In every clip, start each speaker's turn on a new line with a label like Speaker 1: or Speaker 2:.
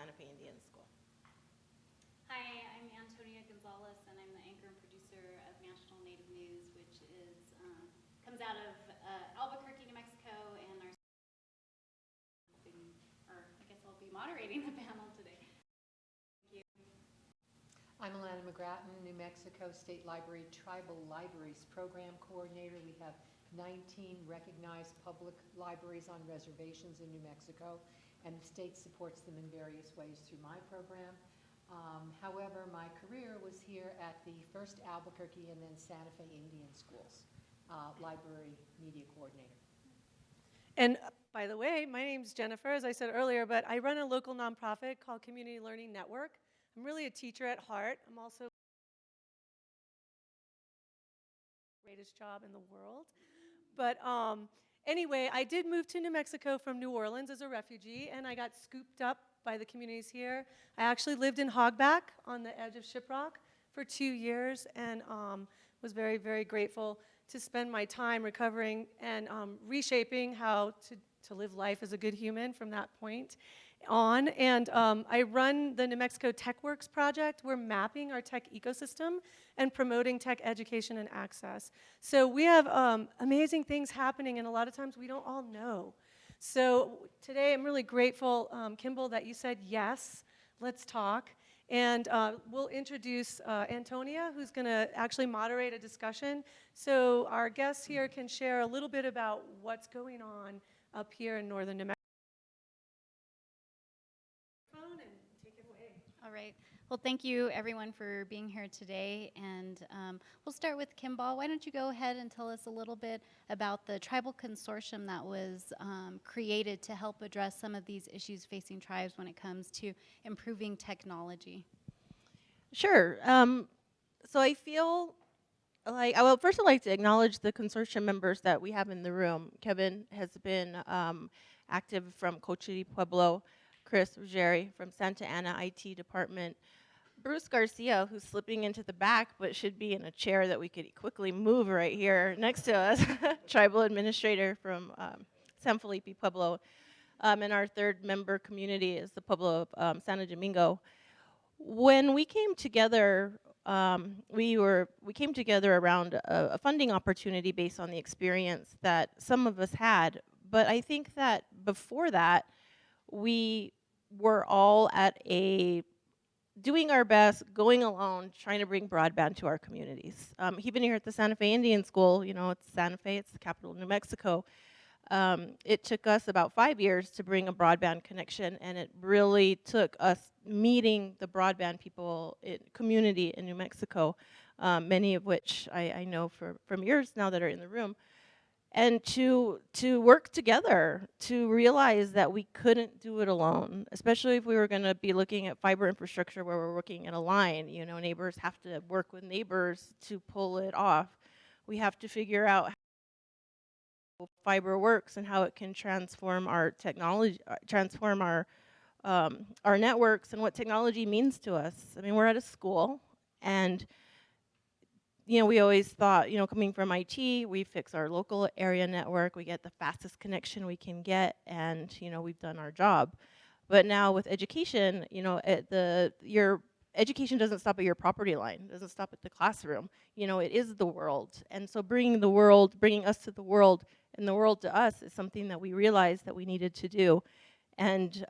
Speaker 1: Santa Fe Indian School.
Speaker 2: Hi, I'm Antonia Gonzalez, and I'm the anchor and producer of National Native News, which is comes out of Albuquerque, New Mexico, and I guess I'll be moderating the panel today. Thank you.
Speaker 3: I'm Alana McGrattan, New Mexico State Library Tribal Libraries Program Coordinator. We have 19 recognized public libraries on reservations in New Mexico, and the state supports them in various ways through my program. However, my career was here at the first Albuquerque and then Santa Fe Indian Schools, library media coordinator.
Speaker 4: And by the way, my name's Jennifer, as I said earlier, but I run a local nonprofit called Community Learning Network. I'm really a teacher at heart. I'm also the greatest job in the world. But anyway, I did move to New Mexico from New Orleans as a refugee, and I got scooped up by the communities here. I actually lived in Hogback on the edge of Shiprock for 2 years, and was very, very grateful to spend my time recovering and reshaping how to live life as a good human from that point on. And I run the New Mexico TechWorks project. We're mapping our tech ecosystem and promoting tech education and access. So we have amazing things happening, and a lot of times we don't all know. So today I'm really grateful, Kimball, that you said yes, let's talk. And we'll introduce Antonia, who's going to actually moderate a discussion. So our guests here can share a little bit about what's going on up here in northern New Mexico.
Speaker 2: All right. Well, thank you, everyone, for being here today. And we'll start with Kimball. Why don't you go ahead and tell us a little bit about the tribal consortium that was created to help address some of these issues facing tribes when it comes to improving technology?
Speaker 5: Sure. So I feel like, first I'd like to acknowledge the consortium members that we have in the room. Kevin has been active from Cochiti, Pueblo. Chris Ruggieri from Santa Ana IT department. Bruce Garcia, who's slipping into the back but should be in a chair that we could quickly move right here next to us. Tribal administrator from San Felipe, Pueblo. And our third member community is the Pueblo of Santo Domingo. When we came together, we came together around a funding opportunity based on the experience that some of us had. But I think that before that, we were all at doing our best, going alone, trying to bring broadband to our communities. Even here at the Santa Fe Indian School, you know, it's Santa Fe, it's the capital of New Mexico. It took us about 5 years to bring a broadband connection, and it really took us meeting the broadband people community in New Mexico, many of which I know from years now that are in the room. And to work together, to realize that we couldn't do it alone, especially if we were going to be looking at fiber infrastructure where we're working in a line. You know, neighbors have to work with neighbors to pull it off. We have to figure out how fiber works and how it can transform our technology, transform our networks, and what technology means to us. I mean, we're at a school, and you know, we always thought, you know, coming from IT, we fix our local area network, we get the fastest connection we can get, and, you know, we've done our job. But now with education, you know, your education doesn't stop at your property line, doesn't stop at the classroom. You know, it is the world. And so bringing us to the world, and the world to us is something that we realized that we needed to do. And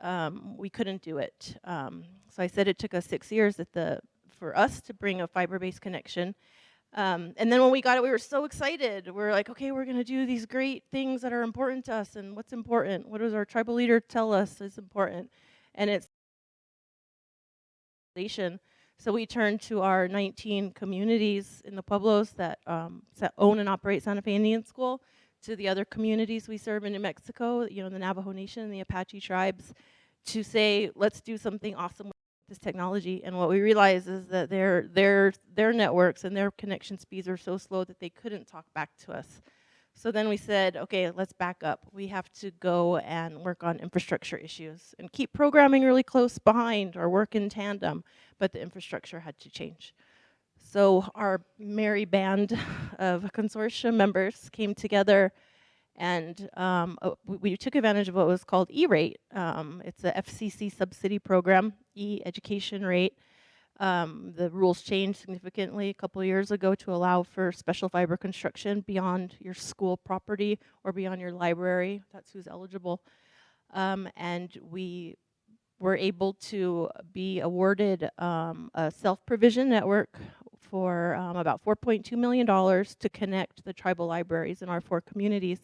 Speaker 5: we couldn't do it. So I said it took us 6 years for us to bring a fiber-based connection. And then when we got it, we were so excited. We're like, okay, we're going to do these great things that are important to us. And what's important? What does our tribal leader tell us is important? And it's so we turned to our 19 communities in the Pueblos that own and operate Santa Fe Indian School, to the other communities we serve in New Mexico, you know, the Navajo Nation and the Apache tribes, to say, let's do something awesome this technology. And what we realized is that their networks and their connection speeds are so slow that they couldn't talk back to us. So then we said, okay, let's back up. We have to go and work on infrastructure issues and keep programming really close behind or work in tandem, but the infrastructure had to change. So our merry band of consortium members came together, And we took advantage of what was called E-rate. It's a FCC subsidy program, E-education rate. The rules changed significantly a couple of years ago to allow for special fiber construction beyond your school property or beyond your library. That's who's eligible. And we were able to be awarded a self-provision network for about $4.2 million to connect the tribal libraries in our 4 communities,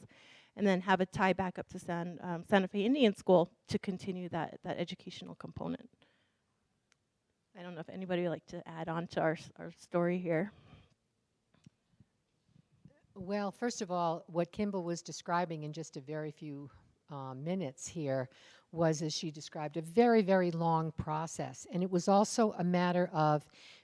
Speaker 5: and then have a tie back up to Santa Fe Indian School to continue that educational component. I don't know if anybody would like to add on to our story here.
Speaker 3: Well, first of all, what Kimball was describing in just a very few minutes here was, as she described, a very, very long process. And it was also a matter of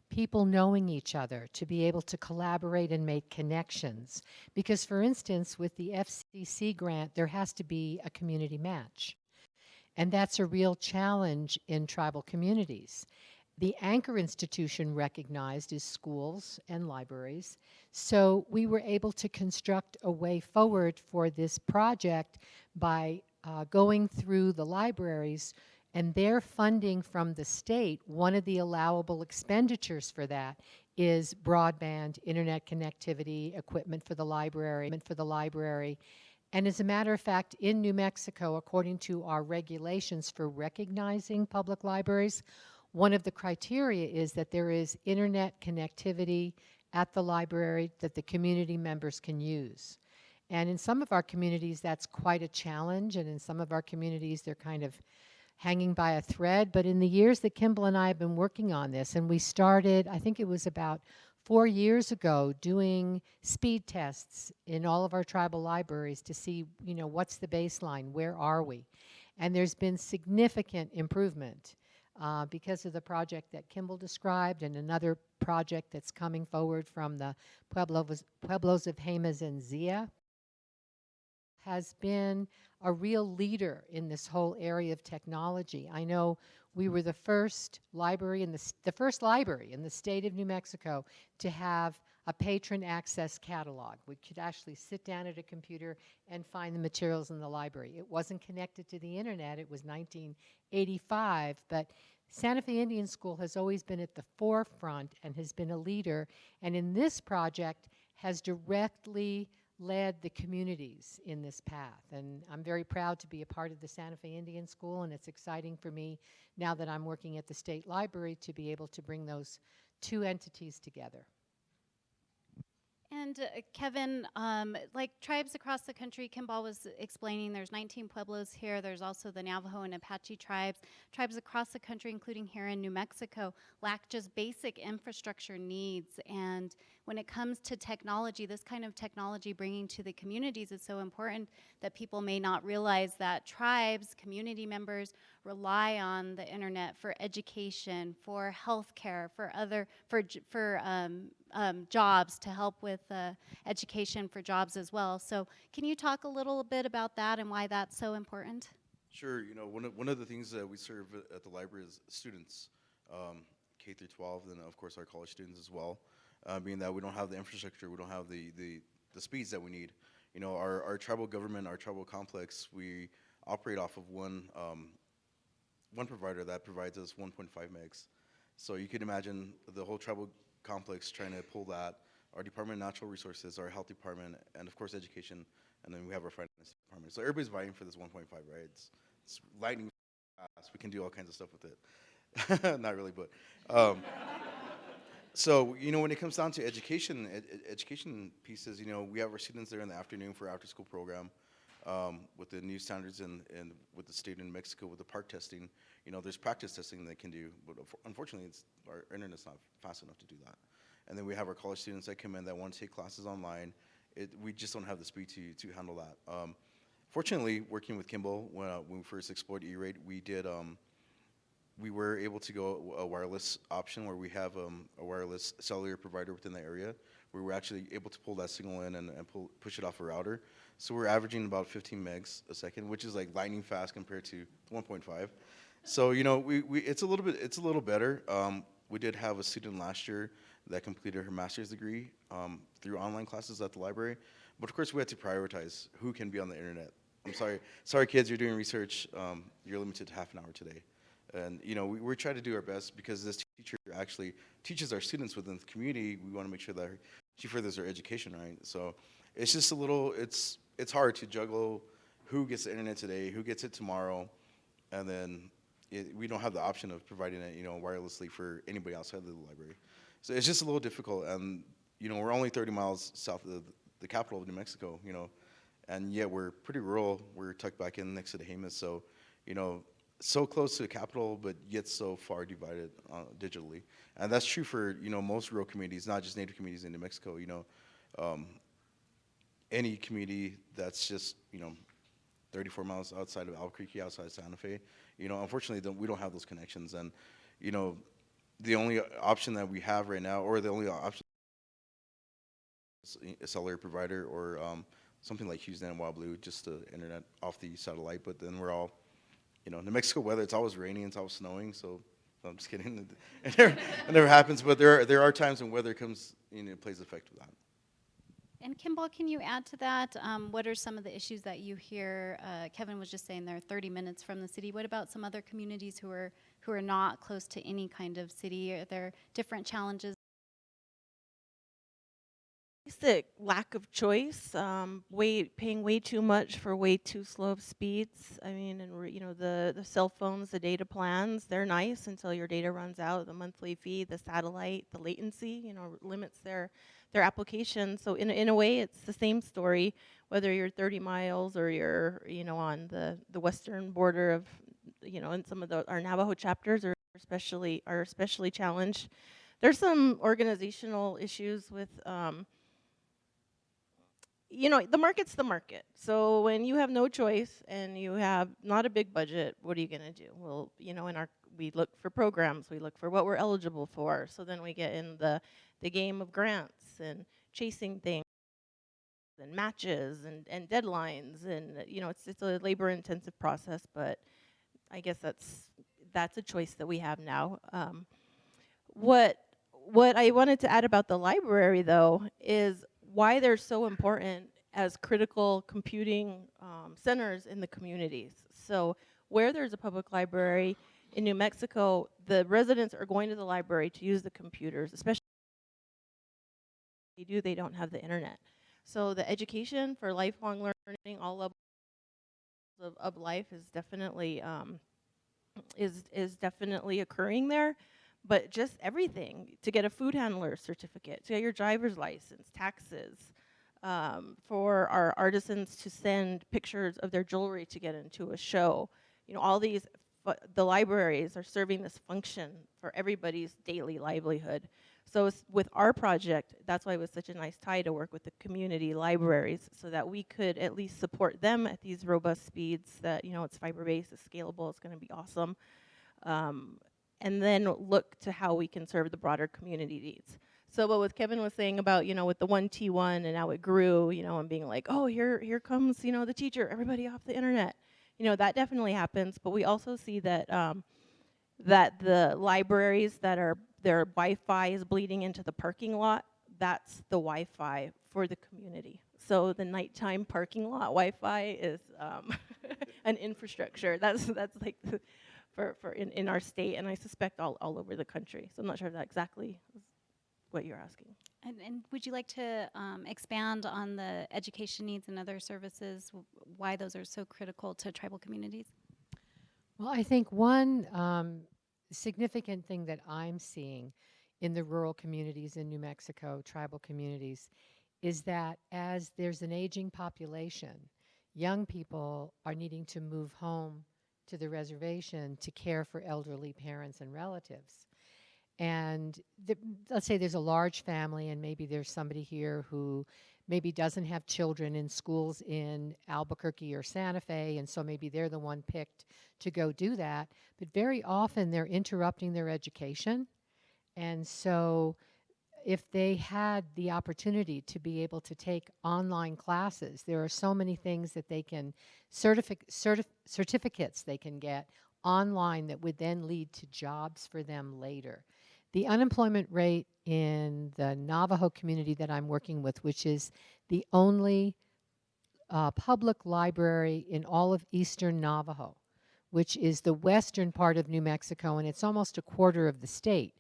Speaker 3: people knowing each other to be able to collaborate and make connections. Because, for instance, with the FCC grant, there has to be a community match. And that's a real challenge in tribal communities. The anchor institution recognized is schools and libraries. So we were able to construct a way forward for this project by going through the libraries and their funding from the state. One of the allowable expenditures for that is broadband, internet connectivity, equipment for the library. And as a matter of fact, in New Mexico, according to our regulations for recognizing public libraries, one of the criteria is that there is internet connectivity at the library that the community members can use. And in some of our communities, that's quite a challenge, and in some of our communities, they're kind of hanging by a thread. But in the years that Kimball and I have been working on this, and we started, I think it was about 4 years ago, doing speed tests in all of our tribal libraries to see, you know, what's the baseline, where are we? And there's been significant improvement because of the project that Kimball described, and another project that's coming forward from the Pueblos of Jemez and Zia, has been a real leader in this whole area of technology. I know we were the first library in the state of New Mexico to have a patron access catalog. We could actually sit down at a computer and find the materials in the library. It wasn't connected to the internet. It was 1985, but Santa Fe Indian School has always been at the forefront and has been a leader, and in this project has directly led the communities in this path. And I'm very proud to be a part of the Santa Fe Indian School, and it's exciting for me now that I'm working at the State Library to be able to bring those 2 entities together.
Speaker 2: And Kevin, like tribes across the country, Kimball was explaining, there's 19 Pueblos here. There's also the Navajo and Apache tribes. Tribes across the country, including here in New Mexico, lack just basic infrastructure needs. And when it comes to technology, this kind of technology bringing to the communities is so important that people may not realize that tribes, community members, rely on the internet for education, for healthcare, for jobs, to help with education for jobs as well. So can you talk a little bit about that and why that's so important?
Speaker 1: Sure. You know, one of the things that we serve at the library is students, K through 12, and of course our college students as well. Being that we don't have the infrastructure, we don't have the speeds that we need. You know, our tribal government, our tribal complex, we operate off of one provider that provides us 1.5 megs. So you can imagine the whole tribal complex trying to pull that. Our Department of Natural Resources, our Health Department, and of course Education, and then we have our Finance Department. So everybody's vying for this 1.5, right? It's lightning fast. We can do all kinds of stuff with it. Not really, but. So, you know, when it comes down to education, education pieces, you know, we have our students there in the afternoon for after-school program. With the new standards and with the state in New Mexico with the park testing, you know, there's practice testing they can do, but unfortunately, our internet's not fast enough to do that. And then we have our college students that come in that want to take classes online. We just don't have the speed to handle that. Fortunately, working with Kimball, when we first explored E-rate, we were able to go a wireless option where we have a wireless cellular provider within the area where we're actually able to pull that signal in and push it off a router. So we're averaging about 15 megs a second, which is like lightning fast compared to 1.5. So, you know, it's a little better. We did have a student last year that completed her master's degree through online classes at the library. But of course, we had to prioritize who can be on the internet. I'm sorry, kids, you're doing research. You're limited to half an hour today. And we try to do our best because this teacher actually teaches our students within the community. We want to make sure that she furthers their education, right? So it's just it's hard to juggle who gets the internet today, who gets it tomorrow, and then we don't have the option of providing it, wirelessly for anybody outside of the library. So it's just a little difficult, and we're only 30 miles south of the capital of New Mexico, and yet we're pretty rural. We're tucked back in next to the Jemez, so so close to the capital, but yet so far divided digitally. And that's true for most rural communities, not just Native communities in New Mexico. Any community that's just 34 miles outside of Albuquerque, outside of Santa Fe, unfortunately we don't have those connections. And the only option that we have right now, or the only option, is a cellular provider, or something like Houston and Wild Blue, just the internet off the satellite. But then we're all, New Mexico weather, it's always raining, it's always snowing, so I'm just kidding. It never happens, but there are times when weather comes, plays effect with that.
Speaker 2: And Kimball, can you add to that? What are some of the issues that you hear? Kevin was just saying they're 30 minutes from the city. What about some other communities who are not close to any kind of city? Are there different challenges?
Speaker 5: The lack of choice, paying way too much for way too slow of speeds. I mean, and the cell phones, the data plans, they're nice until your data runs out. The monthly fee, the satellite, the latency, limits their application. So in a way, it's the same story, whether you're 30 miles or you're on the western border of and some of our Navajo chapters are especially challenged. There's some organizational issues with. The market's the market. So when you have no choice and you have not a big budget, what are you going to do? Well, we look for programs, we look for what we're eligible for. So then we get in the game of grants and chasing things and matches and deadlines, and it's a labor-intensive process. But I guess that's a choice that we have now. What I wanted to add about the library, though, is why they're so important as critical computing centers in the communities. So where there's a public library in New Mexico, the residents are going to the library to use the computers, especially if they don't have the internet. So the education for lifelong learning, all levels of life is definitely definitely occurring there. But just everything, to get a food handler certificate, to get your driver's license, taxes, for our artisans to send pictures of their jewelry to get into a show. All these, the libraries are serving this function for everybody's daily livelihood. So with our project, that's why it was such a nice tie to work with the community libraries, so that we could at least support them at these robust speeds that, it's fiber-based, it's scalable, it's gonna be awesome. And then look to how we can serve the broader community needs. So what Kevin was saying about, with the 1T1 and how it grew, and being like, oh, here comes, the teacher, everybody off the internet. That definitely happens, but we also see that that the libraries their Wi-Fi is bleeding into the parking lot. That's the Wi-Fi for the community. So the nighttime parking lot Wi-Fi is an infrastructure. That's like for in our state, and I suspect all over the country. So I'm not sure if that exactly is what you're asking.
Speaker 2: And would you like to expand on the education needs and other services, why those are so critical to tribal communities?
Speaker 3: Well, I think one significant thing that I'm seeing in the rural communities in New Mexico, tribal communities, is that as there's an aging population, young people are needing to move home to the reservation to care for elderly parents and relatives. And let's say there's a large family and maybe there's somebody here who maybe doesn't have children in schools in Albuquerque or Santa Fe, and so maybe they're the one picked to go do that. But very often they're interrupting their education. And so if they had the opportunity to be able to take online classes, there are so many things that they can, certificates they can get online that would then lead to jobs for them later.
Speaker 6: The unemployment rate in the Navajo community that I'm working with, which is the only public library in all of eastern Navajo, which is the western part of New Mexico, and it's almost a quarter of the state.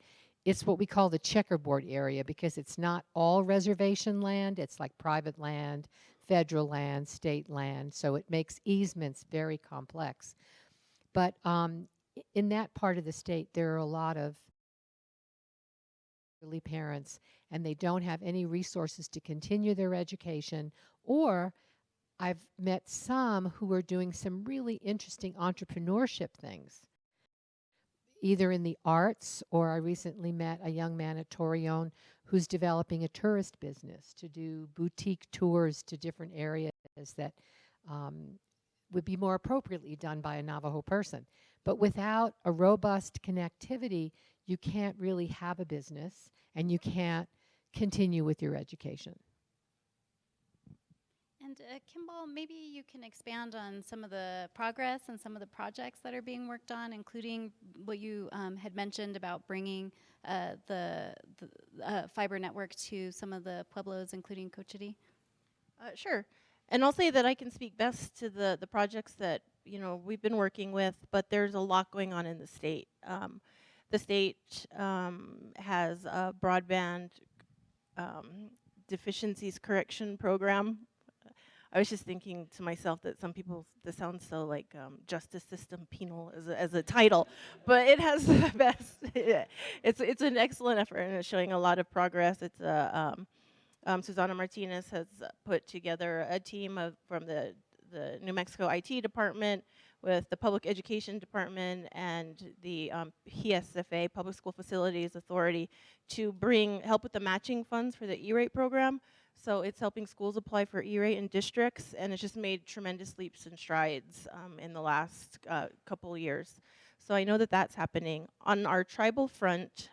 Speaker 6: It's what we call the checkerboard area because it's not all reservation land. It's like private land, federal land, state land, so it makes easements very complex. But in that part of the state, there are a lot of elderly parents, and they don't have any resources to continue their education, or I've met some who are doing some really interesting entrepreneurship things, either in the arts, or I recently met a young man at Torreon who's developing a tourist business to do boutique tours to different areas that would be more appropriately done by a Navajo person. But without a robust connectivity, you can't really have a business and you can't continue with your education.
Speaker 2: And Kimball, maybe you can expand on some of the progress and some of the projects that are being worked on, including what you had mentioned about bringing the fiber network to some of the Pueblos, including Cochiti.
Speaker 5: Sure. And I'll say that I can speak best to the projects that we've been working with, but there's a lot going on in the state. The state has a broadband deficiencies correction program. I was just thinking to myself that some people, this sounds so like justice system penal as a title, but it has the best. It's an excellent effort and it's showing a lot of progress. It's Susana Martinez has put together a team from the New Mexico IT department with the Public Education Department and the PSFA, Public School Facilities Authority, to help with the matching funds for the E-rate program. So it's helping schools apply for E-rate in districts, and it's just made tremendous leaps and strides in the last couple of years. So I know that that's happening. On our tribal front,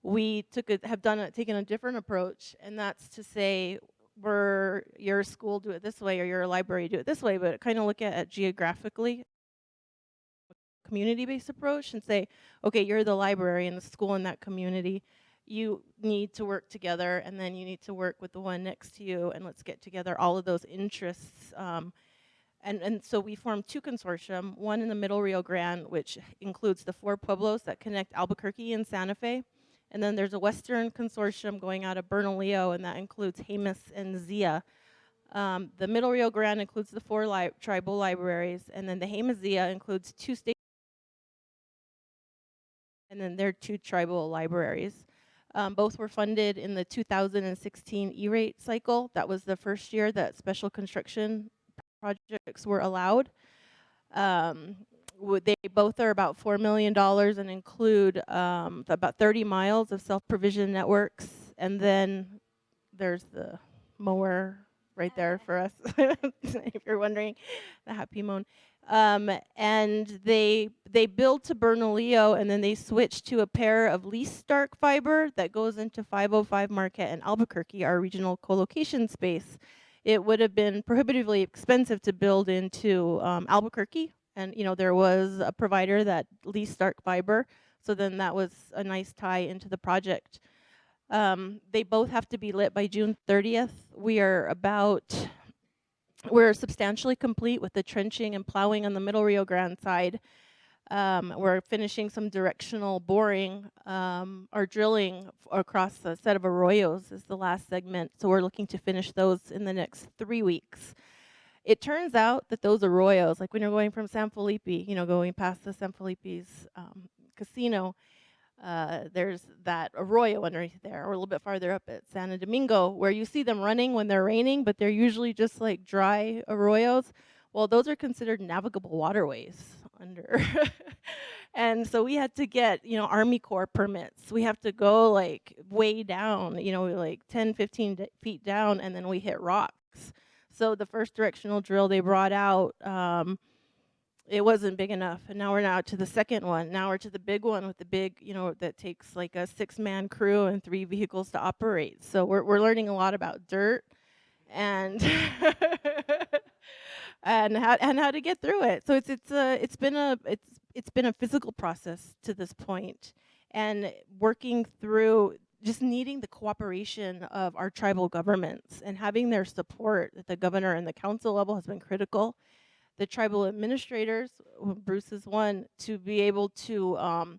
Speaker 5: we taken a different approach, and that's to say, your school do it this way or your library do it this way, but kind of look at it geographically, community-based approach, and say, okay, you're the library and the school in that community. You need to work together, and then you need to work with the one next to you, and let's get together all of those interests. And so we formed two consortium, one in the Middle Rio Grande, which includes the 4 Pueblos that connect Albuquerque and Santa Fe. And then there's a Western consortium going out of Bernalillo, and that includes Jemez and Zia. The Middle Rio Grande includes the 4 tribal libraries, and then the Jemez Zia includes 2 state, and then their 2 tribal libraries. Both were funded in the 2016 E-rate cycle. That was the first year that special construction projects were allowed. They both are about $4 million and include about 30 miles of self-provision networks. And then there's the mower right there for us, if you're wondering, the happy moan. And they build to Bernalillo, and then they switch to a pair of leased dark fiber that goes into 505 Marquette and Albuquerque, our regional co-location space. It would have been prohibitively expensive to build into Albuquerque, and there was a provider that leased dark fiber, so then that was a nice tie into the project. They both have to be lit by June 30th. We're substantially complete with the trenching and plowing on the Middle Rio Grande side. We're finishing some directional boring or drilling across a set of arroyos is the last segment. So we're looking to finish those in the next 3 weeks. It turns out that those arroyos, like when you're going from San Felipe, going past the San Felipe's casino, there's that arroyo underneath there, or a little bit farther up at Santo Domingo, where you see them running when they're raining, but they're usually just like dry arroyos. Well, those are considered navigable waterways under. And so we had to get, Army Corps permits. We have to go like way down, like 10, 15 feet down, and then we hit rocks. So the first directional drill they brought out, it wasn't big enough, and now we're now to the second one. Now we're to the big one with the big, that takes like a 6-man crew and 3 vehicles to operate. So we're learning a lot about dirt and and how to get through it. So it's been a physical process to this point, and working through just needing the cooperation of our tribal governments and having their support at the governor and the council level has been critical. The tribal administrators, Bruce is one, to be able to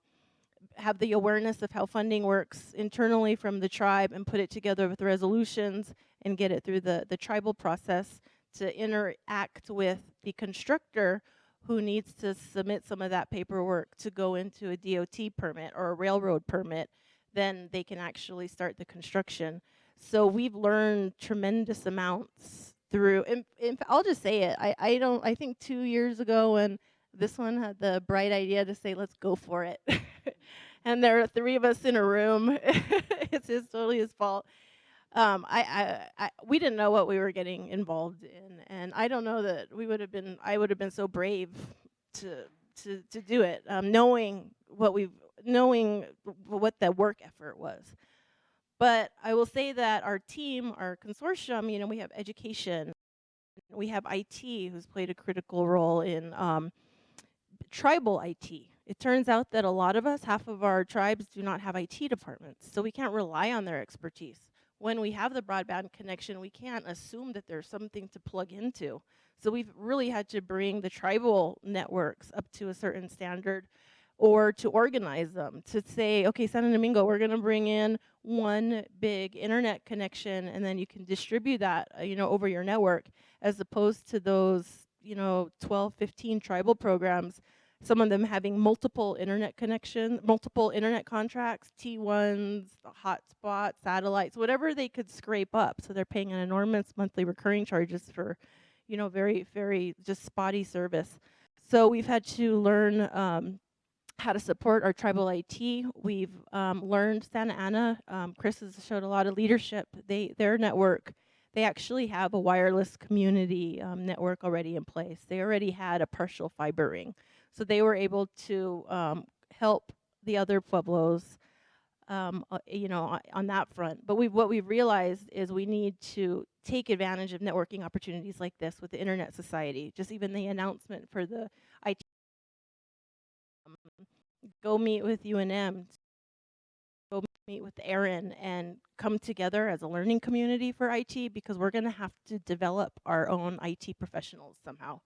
Speaker 5: have the awareness of how funding works internally from the tribe and put it together with resolutions and get it through the tribal process to interact with the constructor who needs to submit some of that paperwork to go into a DOT permit or a railroad permit, then they can actually start the construction. So we've learned tremendous amounts through, and I'll just say it, I think 2 years ago when this one had the bright idea to say, let's go for it. And there are 3 of us in a room. It's totally his fault. We didn't know what we were getting involved in, and I don't know that I would have been so brave to do it, knowing what the work effort was. But I will say that our team, our consortium, you know, we have education, we have IT, who's played a critical role in tribal IT. It turns out that a lot of us, half of our tribes, do not have IT departments, so we can't rely on their expertise. When we have the broadband connection, we can't assume that there's something to plug into. So we've really had to bring the tribal networks up to a certain standard, or to organize them, to say, okay, Santo Domingo, we're gonna bring in one big internet connection, and then you can distribute that, you know, over your network, as opposed to those, you know, 12, 15 tribal programs, some of them having multiple internet connections, multiple internet contracts, T1s, hotspots, satellites, whatever they could scrape up. So they're paying an enormous monthly recurring charges for, you know, very, very just spotty service. So we've had to learn how to support our tribal IT. We've learned Santa Ana. Chris has showed a lot of leadership. Their network, they actually have a wireless community network already in place. They already had a partial fiber ring. So they were able to help the other Pueblos, you know, on that front. But what we've realized is we need to take advantage of networking opportunities like this with the Internet Society. Just even the announcement for the IT, go meet with UNM, go meet with Aaron, and come together as a learning community for IT, because we're going to have to develop our own IT professionals somehow.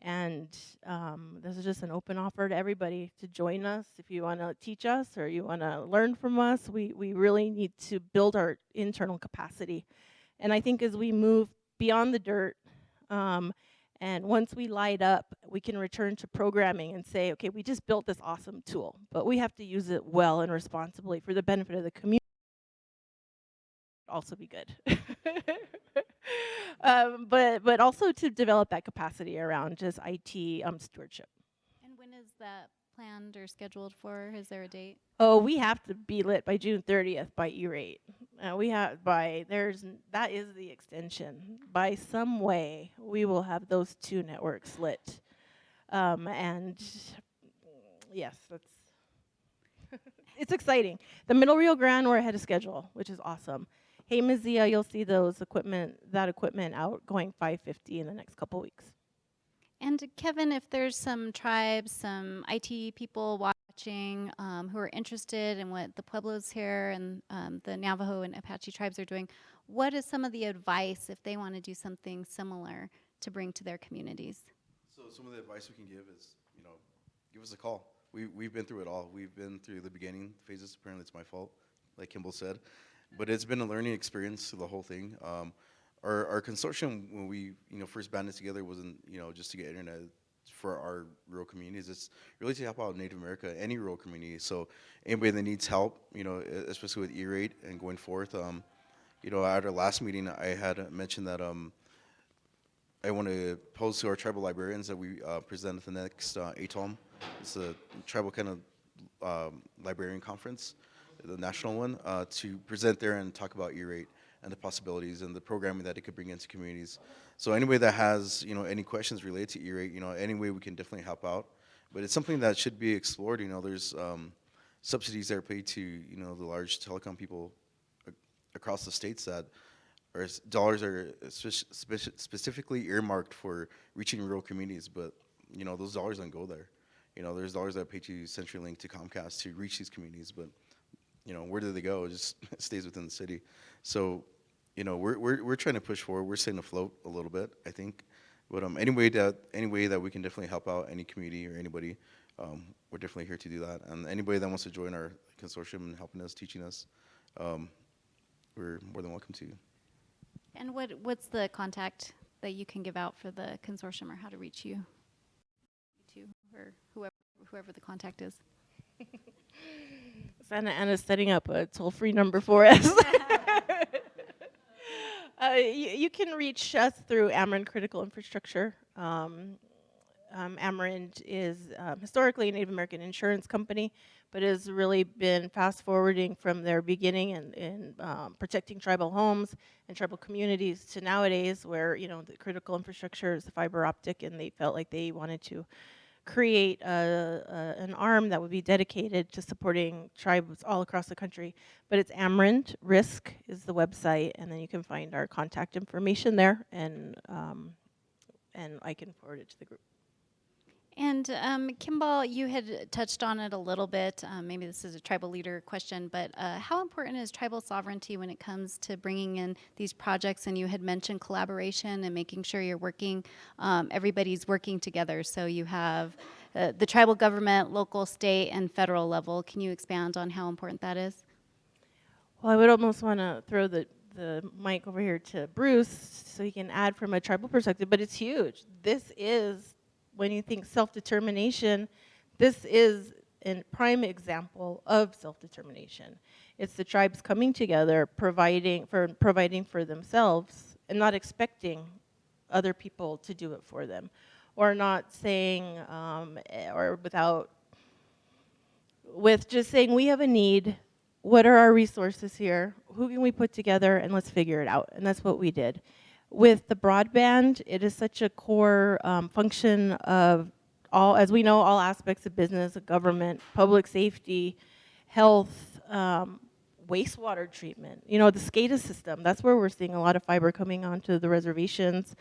Speaker 5: And this is just an open offer to everybody to join us. If you want to teach us or you want to learn from us, we really need to build our internal capacity. And I think as we move beyond the dirt, and once we light up, we can return to programming and say, okay, we just built this awesome tool, but we have to use it well and responsibly for the benefit of the community. Also be good. But also to develop that capacity around just IT stewardship.
Speaker 2: And when is that planned or scheduled for? Is there a date?
Speaker 5: Oh, we have to be lit by June 30th by E-rate. That is the extension. By some way, we will have those 2 networks lit. And yes, that's it's exciting. The Middle Rio Grande, we're ahead of schedule, which is awesome. Hey, Mazia, you'll see that equipment out going 550 in the next couple weeks.
Speaker 2: And Kevin, if there's some tribes, some IT people watching who are interested in what the Pueblos here and the Navajo and Apache tribes are doing, what is some of the advice if they want to do something similar to bring to their communities?
Speaker 1: So some of the advice we can give is, you know, give us a call. We've been through it all. We've been through the beginning phases. Apparently it's my fault, like Kimball said. But it's been a learning experience through the whole thing. Our consortium, when we first banded together, wasn't just to get internet for our rural communities. It's really to help out Native America, any rural community. So anybody that needs help, especially with E-rate and going forth. At our last meeting, I had mentioned that I want to pose to our tribal librarians that we present at the next ATOM. It's a tribal kind of librarian conference, the national one, to present there and talk about E-rate and the possibilities and the programming that it could bring into communities. So anybody that has any questions related to E-rate, any way we can definitely help out. But it's something that should be explored. There's subsidies that are paid to the large telecom people across the states that dollars are specifically earmarked for reaching rural communities, but those dollars don't go there. there's dollars that pay to CenturyLink to Comcast to reach these communities, but where do they go? It just stays within the city. So, we're trying to push forward. We're staying afloat a little bit, I think. But any way that we can definitely help out any community or anybody, we're definitely here to do that. And anybody that wants to join our consortium and helping us, teaching us, we're more than welcome to.
Speaker 2: And what's the contact that you can give out for the consortium, or how to reach you? Or whoever the contact is.
Speaker 5: Santa Ana's setting up a toll-free number for us. You can reach us through Ameren Critical Infrastructure. Ameren is historically a Native American insurance company, but has really been fast-forwarding from their beginning in protecting tribal homes and tribal communities to nowadays, where the critical infrastructure is the fiber optic, and they felt like they wanted to create an arm that would be dedicated to supporting tribes all across the country. But it's Ameren Risk is the website, and then you can find our contact information there, and I can forward it to the group.
Speaker 2: And Kimball, you had touched on it a little bit. Maybe this is a tribal leader question, but how important is tribal sovereignty when it comes to bringing in these projects? And you had mentioned collaboration and making sure you're working, everybody's working together. So you have the tribal government, local, state, and federal level. Can you expand on how important that is?
Speaker 5: Well, I would almost want to throw the mic over here to Bruce so he can add from a tribal perspective, but it's huge. This is, when you think self-determination, this is a prime example of self-determination. It's the tribes coming together, providing for themselves, and not expecting other people to do it for them, or not saying, with just saying, we have a need, what are our resources here, who can we put together, and let's figure it out. And that's what we did. With the broadband, it is such a core function of all, as we know, all aspects of business, of government, public safety, health, wastewater treatment. The SCADA system, that's where we're seeing a lot of fiber coming onto the reservations.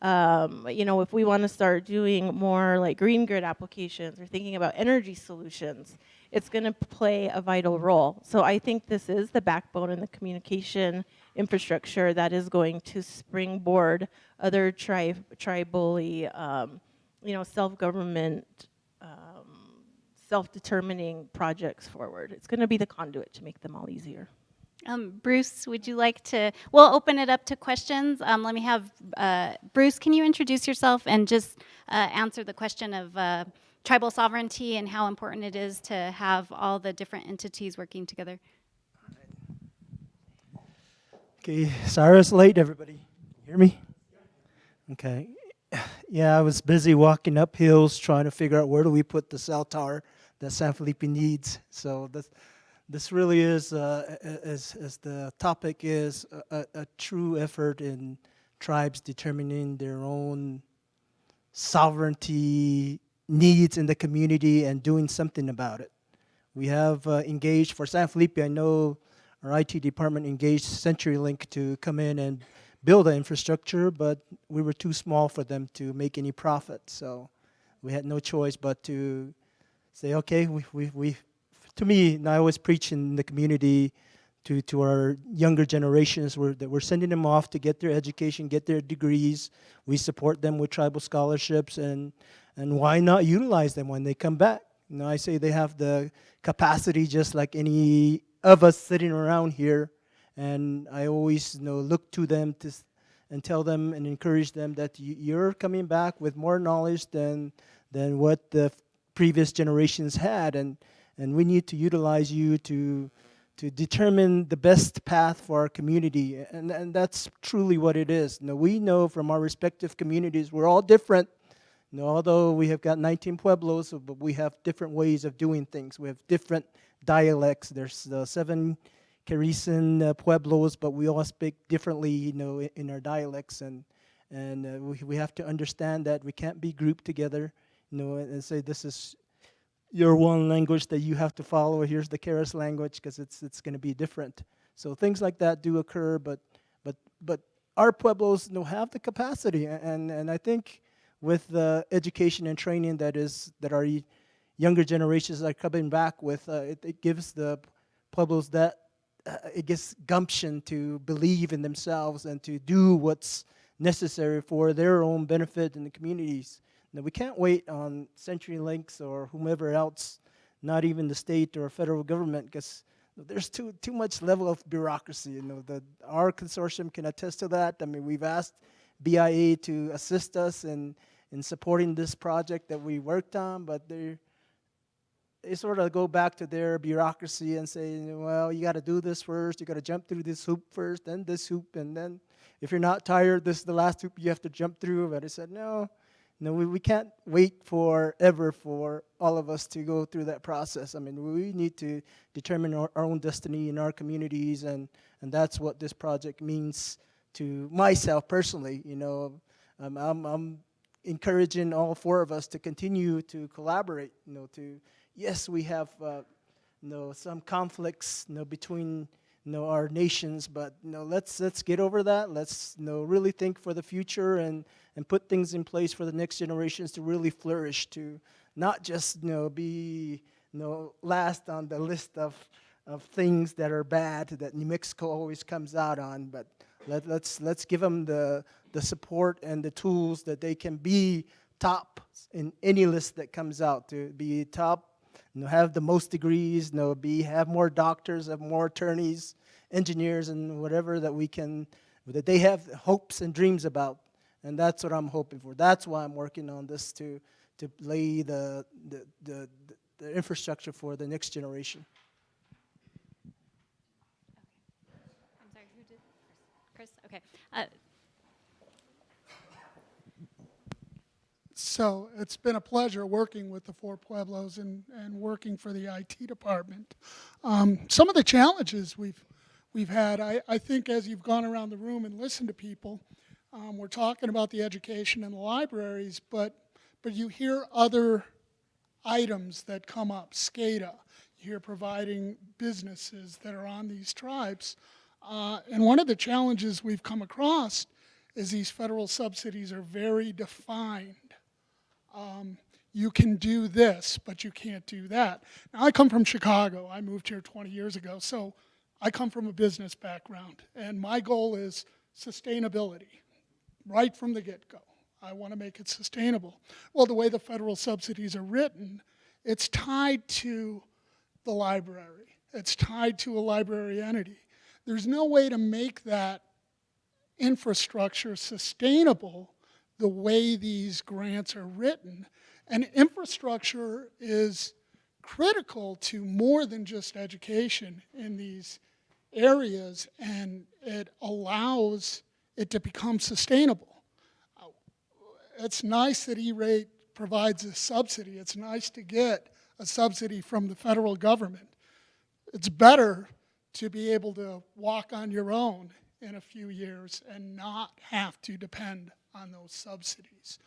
Speaker 5: If we want to start doing more like green grid applications or thinking about energy solutions, it's going to play a vital role. So I think this is the backbone and the communication infrastructure that is going to springboard other tribally, self-government, self-determining projects forward. It's going to be the conduit to make them all easier.
Speaker 2: Bruce, would you like to, we'll open it up to questions. Let me have, Bruce, can you introduce yourself and just answer the question of tribal sovereignty and how important it is to have all the different entities working together?
Speaker 7: Okay, sorry I was late, everybody. Hear me? Okay. Yeah, I was busy walking up hills trying to figure out where do we put the cell tower that San Felipe needs. So this really is, as the topic is, a true effort in tribes determining their own sovereignty needs in the community and doing something about it. We have engaged, for San Felipe, I know our IT department engaged CenturyLink to come in and build the infrastructure, but we were too small for them to make any profit. So we had no choice but to say, okay, to me, and I always preach in the community to our younger generations that we're sending them off to get their education, get their degrees. We support them with tribal scholarships, and why not utilize them when they come back? I say they have the capacity just like any of us sitting around here, and I always look to them and tell them and encourage them that you're coming back with more knowledge than what the previous generations had, and we need to utilize you to determine the best path for our community, and that's truly what it is. We know from our respective communities we're all different. Although we have got 19 Pueblos, but we have different ways of doing things. We have different dialects. There's 7 Carisan Pueblos, but we all speak differently, in our dialects, and we have to understand that we can't be grouped together, and say this is your one language that you have to follow. Here's the Keres language, because it's going to be different. So things like that do occur, but our Pueblos have the capacity, and I think with the education and training that our younger generations are coming back with, it gives the Pueblos that, it gives gumption to believe in themselves and to do what's necessary for their own benefit in the communities. Now, we can't wait on CenturyLinks or whomever else, not even the state or federal government, because there's too much level of bureaucracy. You know, our consortium can attest to that. I mean, we've asked BIA to assist us in supporting this project that we worked on, but they sort of go back to their bureaucracy and say, well, you got to do this first, you got to jump through this hoop first, then this hoop, and then if you're not tired, this is the last hoop you have to jump through. But I said, no, we can't wait forever for all of us to go through that process. I mean, we need to determine our own destiny in our communities, and that's what this project means to myself personally. You know, I'm encouraging all four of us to continue to collaborate. You know, yes, we have some conflicts between our nations, but let's get over that. Let's really think for the future and put things in place for the next generations to really flourish, to not just be last on the list of things that are bad that New Mexico always comes out on, but let's give them the support and the tools that they can be top in any list that comes out, to be top, have the most degrees, have more doctors, have more attorneys, engineers, and whatever that they have hopes and dreams about. And that's what I'm hoping for. That's why I'm working on this, to lay the infrastructure for the next generation.
Speaker 2: I'm sorry, who did? Chris? Okay.
Speaker 8: So it's been a pleasure working with the four Pueblos and working for the IT department. Some of the challenges we've had, I think as you've gone around the room and listened to people, we're talking about the education and the libraries, but you hear other items that come up, SCADA. You hear providing businesses that are on these tribes. And one of the challenges we've come across is these federal subsidies are very defined. You can do this, but you can't do that. Now, I come from Chicago. I moved here 20 years ago, so I come from a business background, and my goal is sustainability right from the get-go. I want to make it sustainable. Well, the way the federal subsidies are written, it's tied to the library. It's tied to a library entity. There's no way to make that infrastructure sustainable the way these grants are written. And infrastructure is critical to more than just education in these areas, and it allows it to become sustainable. It's nice that E-rate provides a subsidy. It's nice to get a subsidy from the federal government. It's better to be able to walk on your own in a few years and not have to depend on those subsidies.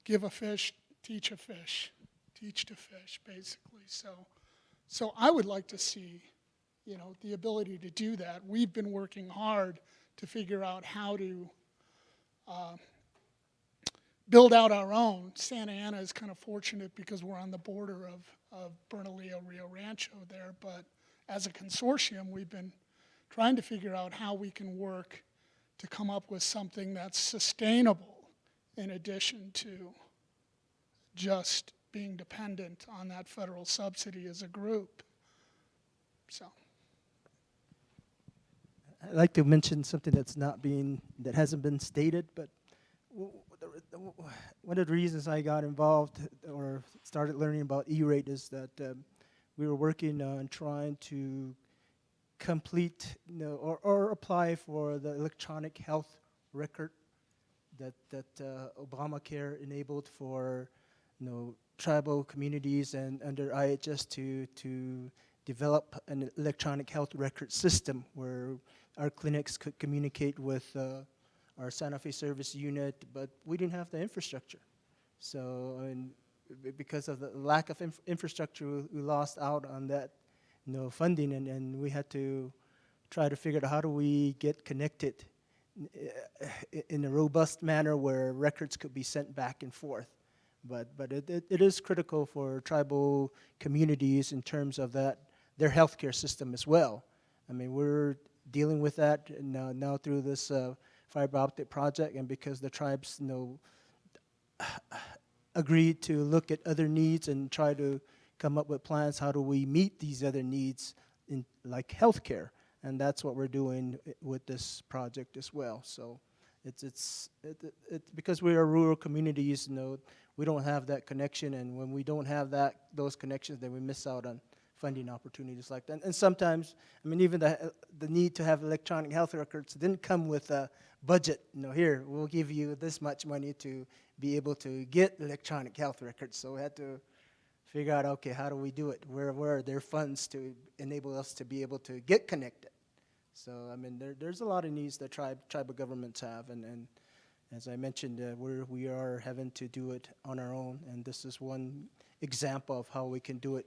Speaker 8: Give a fish, teach a fish, teach to fish, basically. So I would like to see, the ability to do that. We've been working hard to figure out how to build out our own. Santa Ana is kind of fortunate because we're on the border of Bernalillo, Rio Rancho there, but as a consortium, we've been trying to figure out how we can work to come up with something that's sustainable in addition to just being dependent on that federal subsidy as a group. So
Speaker 7: I'd like to mention something that hasn't been stated, but one of the reasons I got involved or started learning about E-rate is that we were working on trying to complete, or apply for the electronic health record that Obamacare enabled for, tribal communities and under IHS to develop an electronic health record system where our clinics could communicate with our Santa Fe service unit, but we didn't have the infrastructure. So, because of the lack of infrastructure, we lost out on that, funding, and we had to try to figure out how do we get connected in a robust manner where records could be sent back and forth. But it is critical for tribal communities in terms of that, their healthcare system as well. I mean, we're dealing with that now through this fiber optic project, and because the tribes agreed to look at other needs and try to come up with plans, how do we meet these other needs in like healthcare, and that's what we're doing with this project as well. So it's because we are rural communities, we don't have that connection, and when we don't have those connections, then we miss out on funding opportunities like that. And sometimes, I mean, even the need to have electronic health records didn't come with a budget. Here, we'll give you this much money to be able to get electronic health records. So we had to figure out, okay, how do we do it? Where are there funds to enable us to be able to get connected? So, I mean, there's a lot of needs that tribal governments have, and as I mentioned, we are having to do it on our own, and this is one example of how we can do it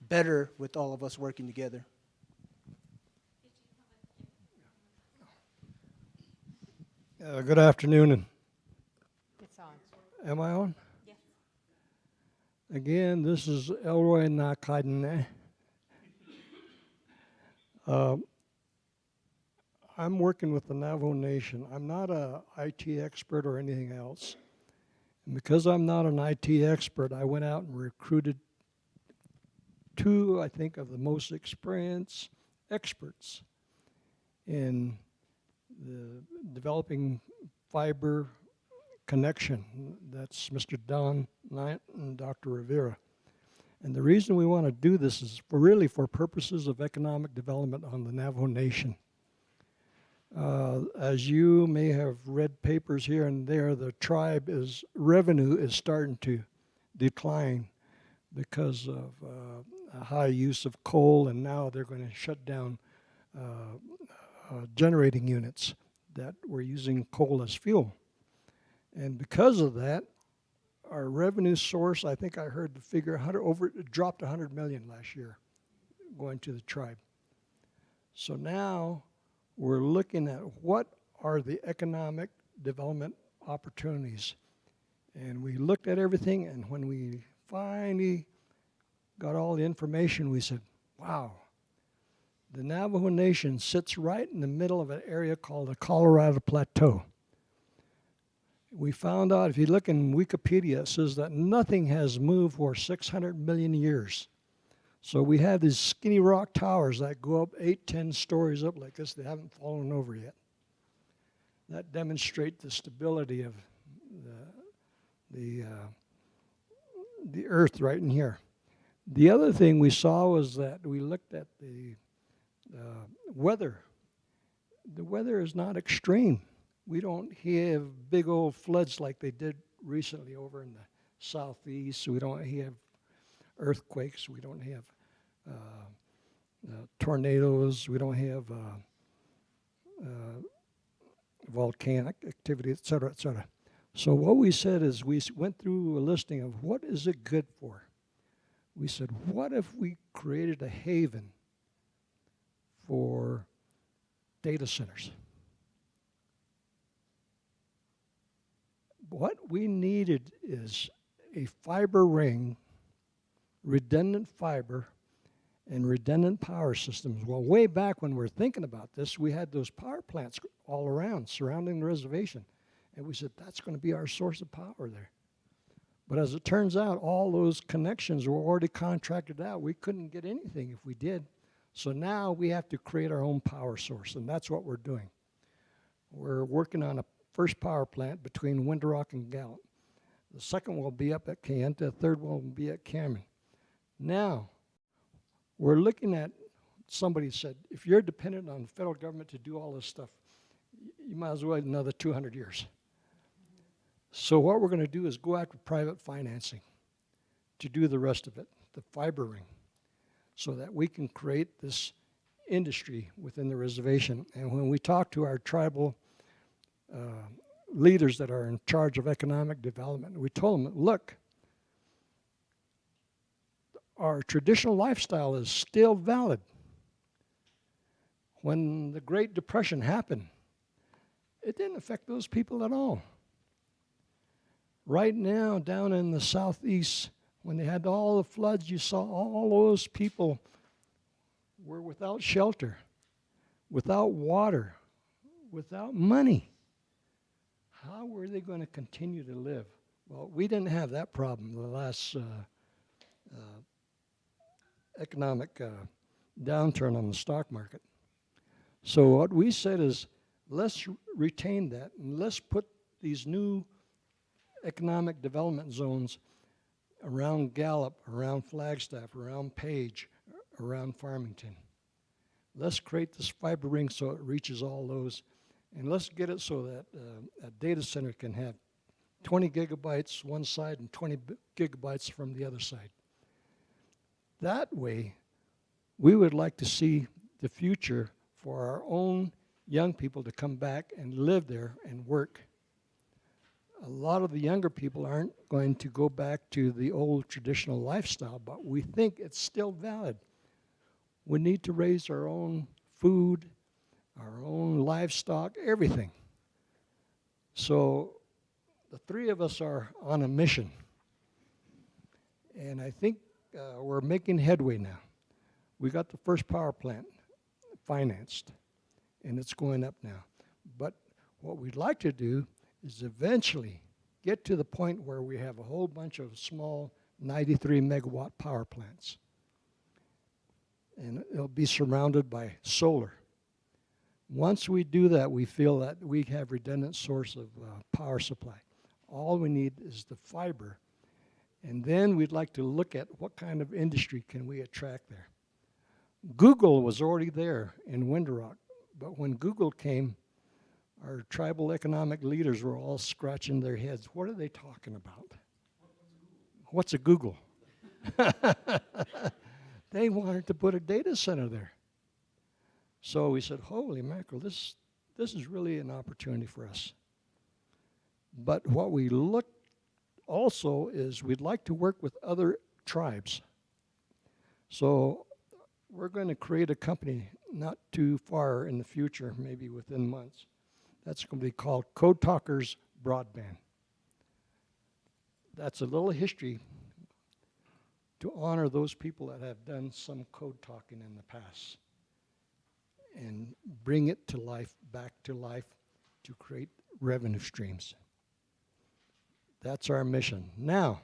Speaker 7: better with all of us working together.
Speaker 9: Good afternoon. And
Speaker 6: It's on.
Speaker 9: am I on? Yes. Again, this is Elroy Nakadne. I'm working with the Navajo Nation. I'm not a IT expert or anything else. And because I'm not an IT expert, I went out and recruited two, I think, of the most experienced experts in the developing fiber connection. That's Mr. Don Knight and Dr. Rivera. And the reason we want to do this is really for purposes of economic development on the Navajo Nation. As you may have read papers here and there, the tribe's revenue is starting to decline because of a high use of coal, and now they're going to shut down generating units that were using coal as fuel. And because of that, our revenue source, I think I heard the figure, it dropped 100 million last year going to the tribe. So now we're looking at what are the economic development opportunities. And we looked at everything, and when we finally got all the information, we said, wow, the Navajo Nation sits right in the middle of an area called the Colorado Plateau. We found out, if you look in Wikipedia, it says that nothing has moved for 600 million years. So we have these skinny rock towers that go up 8, 10 stories up like this. They haven't fallen over yet. That demonstrates the stability of the earth right in here. The other thing we saw was that we looked at the weather. The weather is not extreme. We don't have big old floods like they did recently over in the southeast. We don't have earthquakes. We don't have tornadoes. We don't have volcanic activity, et cetera, et cetera. So what we said is we went through a listing of what is it good for. We said, what if we created a haven for data centers? What we needed is a fiber ring, redundant fiber, and redundant power systems. Well, way back when we were thinking about this, we had those power plants all around, surrounding the reservation. And we said, that's going to be our source of power there. But as it turns out, all those connections were already contracted out. We couldn't get anything if we did. So now we have to create our own power source, and that's what we're doing. We're working on a first power plant between Winter Rock and Gallup. The second will be up at Kayenta. The third one will be at Cameron. Now, we're looking at, somebody said, if you're dependent on the federal government to do all this stuff, you might as well wait another 200 years. So what we're going to do is go after private financing to do the rest of it, the fiber ring, so that we can create this industry within the reservation. And when we talk to our tribal leaders that are in charge of economic development, we told them, look, our traditional lifestyle is still valid. When the Great Depression happened, it didn't affect those people at all. Right now, down in the southeast, when they had all the floods, you saw all those people were without shelter, without water, without money. How were they going to continue to live? Well, we didn't have that problem the last economic downturn on the stock market. So what we said is, let's retain that, and let's put these new economic development zones around Gallup, around Flagstaff, around Page, around Farmington. Let's create this fiber ring so it reaches all those, and let's get it so that a data center can have 20 gigabytes one side and 20 gigabytes from the other side. That way, we would like to see the future for our own young people to come back and live there and work. A lot of the younger people aren't going to go back to the old traditional lifestyle, but we think it's still valid. We need to raise our own food, our own livestock, everything. So the three of us are on a mission. And I think we're making headway now. We got the first power plant financed, and it's going up now. But what we'd like to do is eventually get to the point where we have a whole bunch of small 93 megawatt power plants. And it'll be surrounded by solar. Once we do that, we feel that we have redundant source of power supply. All we need is the fiber. And then we'd like to look at what kind of industry can we attract there. Google was already there in Window Rock, but when Google came, our tribal economic leaders were all scratching their heads. What are they talking about? What's a Google? They wanted to put a data center there. So we said, holy mackerel, this is really an opportunity for us. But what we look also is we'd like to work with other tribes. So we're going to create a company not too far in the future, maybe within months. That's going to be called Code Talkers Broadband. That's a little history to honor those people that have done some code talking in the past and bring it to life, back to life, to create revenue streams. That's our mission. Now,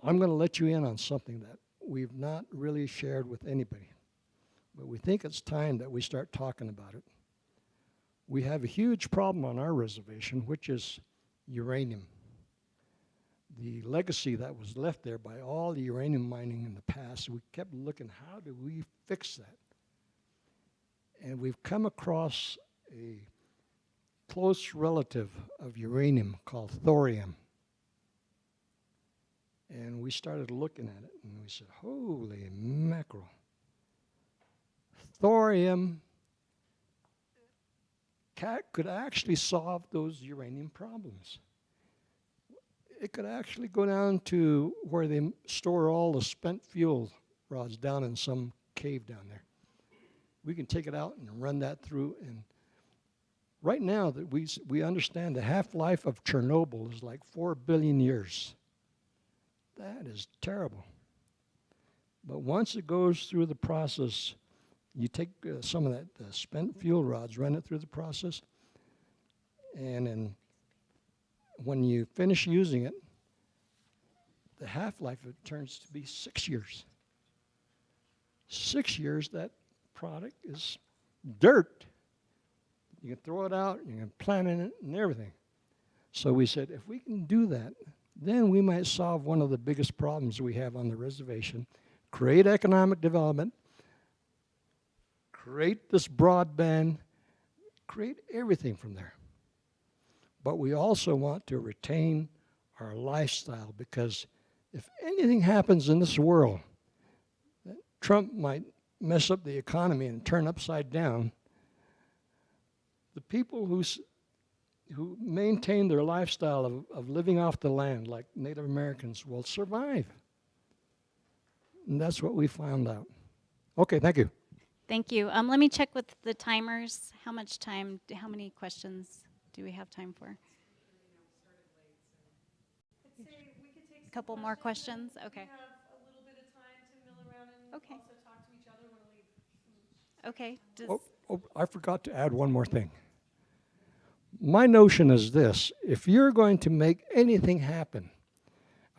Speaker 9: I'm going to let you in on something that we've not really shared with anybody, but we think it's time that we start talking about it. We have a huge problem on our reservation, which is uranium. The legacy that was left there by all the uranium mining in the past, we kept looking, how do we fix that? And we've come across a close relative of uranium called thorium. And we started looking at it, and we said, holy mackerel. Thorium could actually solve those uranium problems. It could actually go down to where they store all the spent fuel rods down in some cave down there. We can take it out and run that through. And right now that we understand the half-life of Chernobyl is like 4 billion years. That is terrible. But once it goes through the process, you take some of that spent fuel rods, run it through the process, and then when you finish using it, the half-life of it turns to be 6 years. 6 years, that product is dirt. You can throw it out, you can plant in it and everything. So we said, if we can do that, then we might solve one of the biggest problems we have on the reservation, create economic development, create this broadband, create everything from there. But we also want to retain our lifestyle, because if anything happens in this world, Trump might mess up the economy and turn upside down. The people who maintain their lifestyle of living off the land, like Native Americans, will survive. And that's what we found out. Okay, thank you.
Speaker 2: Thank you. Let me check with the timers. How much time, how many questions do we have time for? couple more questions? Okay.
Speaker 4: We have a little bit of time to mill around and
Speaker 2: Okay.
Speaker 4: also talk to each other when I leave.
Speaker 2: Okay.
Speaker 9: I forgot to add one more thing. My notion is this: if you're going to make anything happen,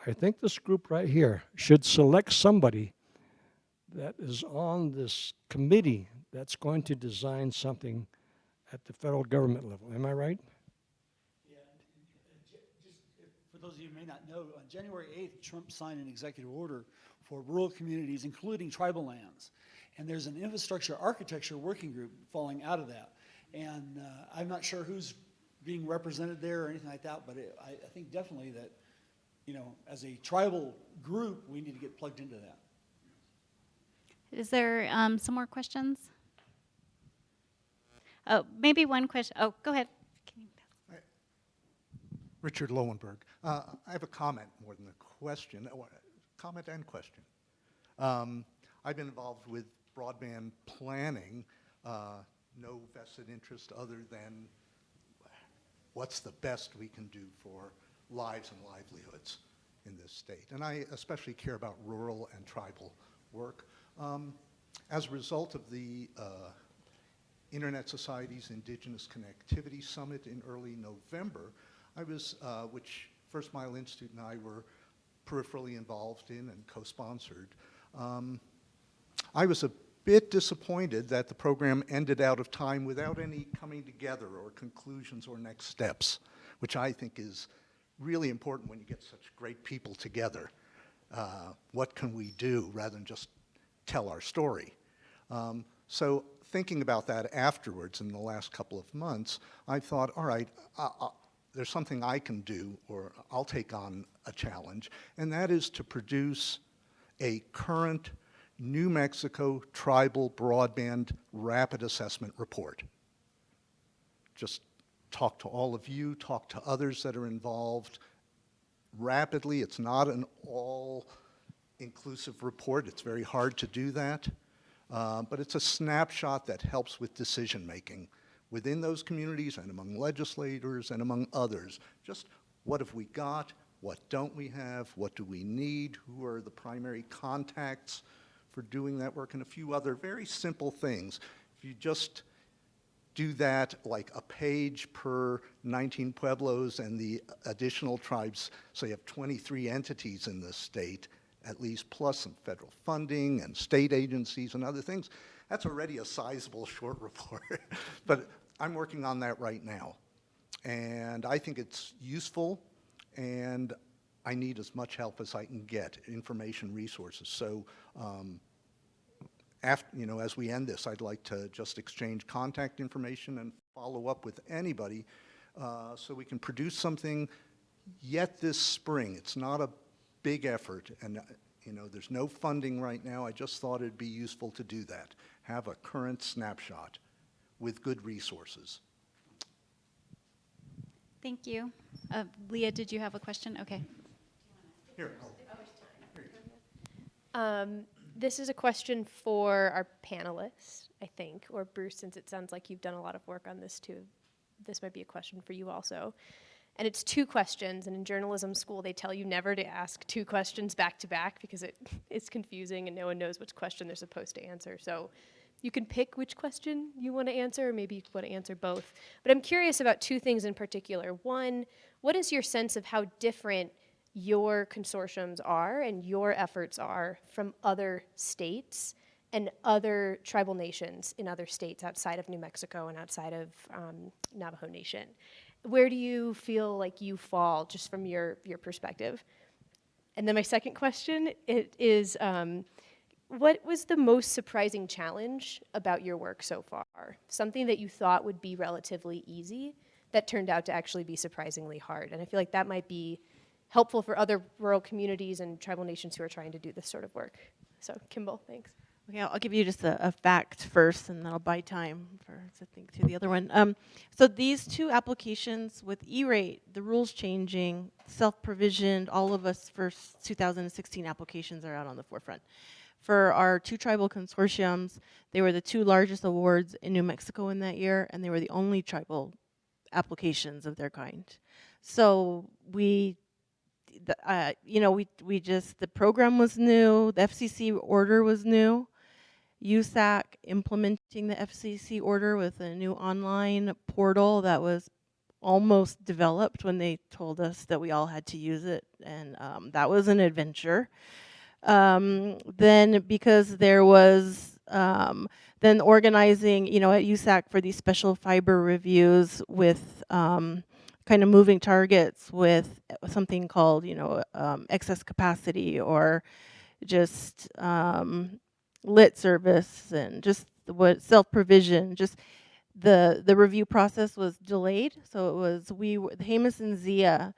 Speaker 9: I think this group right here should select somebody that is on this committee that's going to design something at the federal government level. Am I right?
Speaker 10: Yeah, for those of you who may not know, on January 8th, Trump signed an executive order for rural communities, including tribal lands. And there's an infrastructure architecture working group falling out of that. And I'm not sure who's being represented there or anything like that, but I think definitely that, you know, as a tribal group, we need to get plugged into that.
Speaker 2: Is there some more questions? Oh, maybe one question. Oh, go ahead. Can you pass?
Speaker 11: Richard Lowenberg. I have a comment more than a question. Comment and question. I've been involved with broadband planning, no vested interest other than what's the best we can do for lives and livelihoods in this state. And I especially care about rural and tribal work. As a result of the Internet Society's Indigenous Connectivity Summit in early November, I was, which First Mile Institute and I were peripherally involved in and co-sponsored, I was a bit disappointed that the program ended out of time without any coming together or conclusions or next steps, which I think is really important when you get such great people together. What can we do rather than just tell our story? So thinking about that afterwards in the last couple of months, I thought, all right, there's something I can do, or I'll take on a challenge, and that is to produce a current New Mexico tribal broadband rapid assessment report. Just talk to all of you, talk to others that are involved rapidly. It's not an all-inclusive report. It's very hard to do that. But it's a snapshot that helps with decision making within those communities and among legislators and among others. Just what have we got? What don't we have? What do we need? Who are the primary contacts for doing that work? And a few other very simple things. If you just do that like a page per 19 pueblos and the additional tribes, so you have 23 entities in the state, at least, plus some federal funding and state agencies and other things, that's already a sizable short report. But I'm working on that right now. And I think it's useful, and I need as much help as I can get, information, resources. So after, you know, as we end this, I'd like to just exchange contact information and follow up with anybody so we can produce something yet this spring. It's not a big effort, and you know, there's no funding right now. I just thought it'd be useful to do that. Have a current snapshot with good resources.
Speaker 2: Thank you. Leah, did you have a question? Okay.
Speaker 11: Here.
Speaker 12: This is a question for our panelists, I think, or Bruce, since it sounds like you've done a lot of work on this too. This might be a question for you also. And it's two questions, and in journalism school they tell you never to ask two questions back to back because it's confusing and no one knows which question they're supposed to answer. So you can pick which question you want to answer, or maybe you want to answer both. But I'm curious about two things in particular. One, what is your sense of how different your consortiums are and your efforts are from other states and other tribal nations in other states outside of New Mexico and outside of Navajo Nation? Where do you feel like you fall, just from your perspective? And then my second question is, what was the most surprising challenge about your work so far? Something that you thought would be relatively easy that turned out to actually be surprisingly hard. And I feel like that might be helpful for other rural communities and tribal nations who are trying to do this sort of work. So, Kimball, thanks.
Speaker 5: Okay, I'll give you just a fact first, and then I'll buy time to think to the other one. So these two applications with E-rate, the rules changing, self-provisioned, all of us first 2016 applications are out on the forefront. For our two tribal consortiums, they were the two largest awards in New Mexico in that year, and they were the only tribal applications of their kind. So we, you know, we just, the program was new, the FCC order was new. USAC implementing the FCC order with a new online portal that was almost developed when they told us that we all had to use it, and that was an adventure. Then because there was then organizing, you know, at USAC for these special fiber reviews with kind of moving targets with something called, you know, excess capacity or just lit service and just what self-provision, just the review process was delayed. So it was, the Hamas and Zia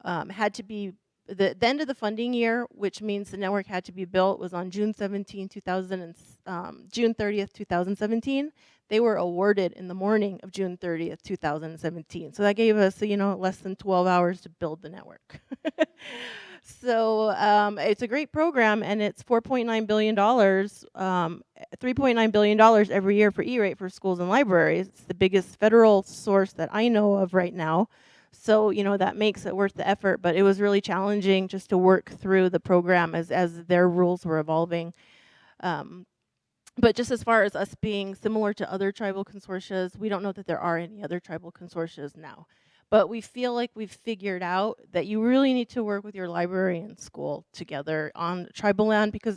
Speaker 5: had to be, the end of the funding year, which means the network had to be built, was on June 17, June 30th, 2017. They were awarded in the morning of June 30th, 2017. So that gave us, you know, less than 12 hours to build the network. So it's a great program, and it's $4.9 billion, $3.9 billion every year for E-rate for schools and libraries. It's the biggest federal source that I know of right now. So, you know, that makes it worth the effort, but it was really challenging just to work through the program as their rules were evolving. But just as far as us being similar to other tribal consortia, we don't know that there are any other tribal consortia now. But we feel like we've figured out that you really need to work with your library and school together on tribal land, because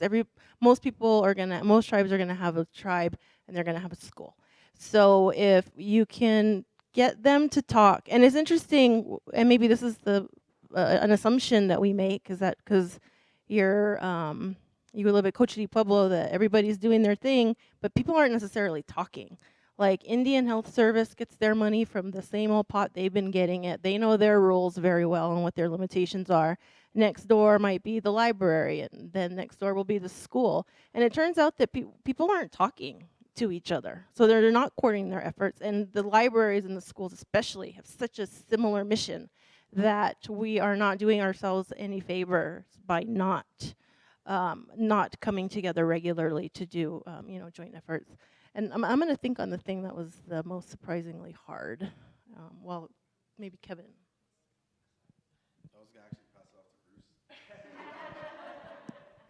Speaker 5: most tribes are gonna have a tribe and they're gonna have a school. So if you can get them to talk, and it's interesting, and maybe this is an assumption that we make, is that because you live at Cochiti Pueblo, that everybody's doing their thing, but people aren't necessarily talking. Like Indian Health Service gets their money from the same old pot they've been getting it. They know their rules very well and what their limitations are. Next door might be the library, and then next door will be the school. And it turns out that people aren't talking to each other. So they're not coordinating their efforts. And the libraries and the schools especially have such a similar mission that we are not doing ourselves any favors by not coming together regularly to do you know, joint efforts. And I'm going to think on the thing that was the most surprisingly hard. Well, maybe Kevin.
Speaker 1: I was gonna actually pass it off to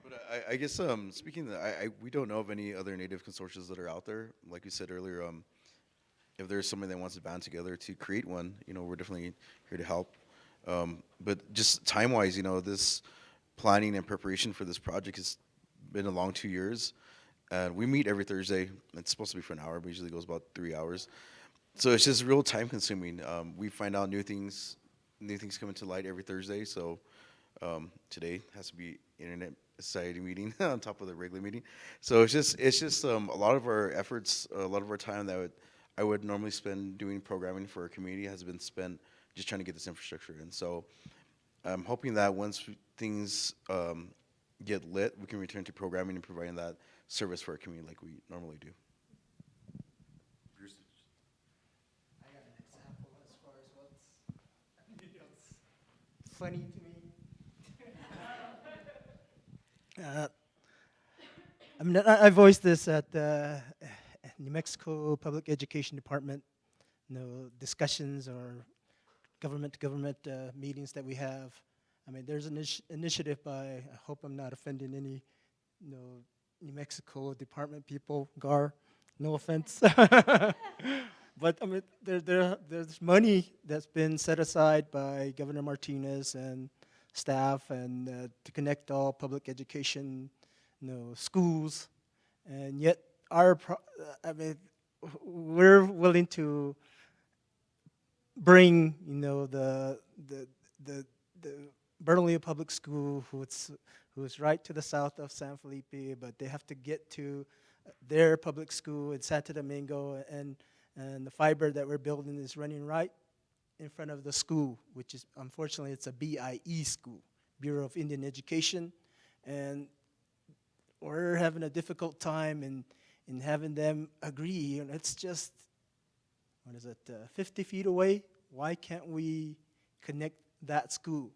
Speaker 1: Bruce. But I guess speaking of that, we don't know of any other Native consortia that are out there. Like you said earlier, if there's somebody that wants to band together to create one, you know, we're definitely here to help. But just time-wise, you know, this planning and preparation for this project has been a long 2 years. And we meet every Thursday. It's supposed to be for an hour, but usually goes about 3 hours. So it's just real time consuming. We find out new things coming to light every Thursday. So today has to be Internet Society meeting on top of the regular meeting. So it's just a lot of our efforts, a lot of our time that I would normally spend doing programming for our community has been spent just trying to get this infrastructure in. So I'm hoping that once things get lit, we can return to programming and providing that service for our community like we normally do. Bruce?
Speaker 7: I got an example as far as what's funny to me. I mean, I voiced this at the New Mexico Public Education Department, you know, discussions or government-to-government meetings that we have. I mean, there's an initiative by, I hope I'm not offending any, you know, New Mexico department people, GAR, no offense. But I mean, there's money that's been set aside by Governor Martinez and staff, and to connect all public education, you know, schools, and yet I mean, we're willing to bring, you know, the Bernalillo Public School, who's right to the south of San Felipe, but they have to get to their public school in Santo Domingo, and the fiber that we're building is running right in front of the school, which is, unfortunately, it's a BIE school, Bureau of Indian Education, and we're having a difficult time in having them agree. And it's just, what is it, 50 feet away? Why can't we connect that school?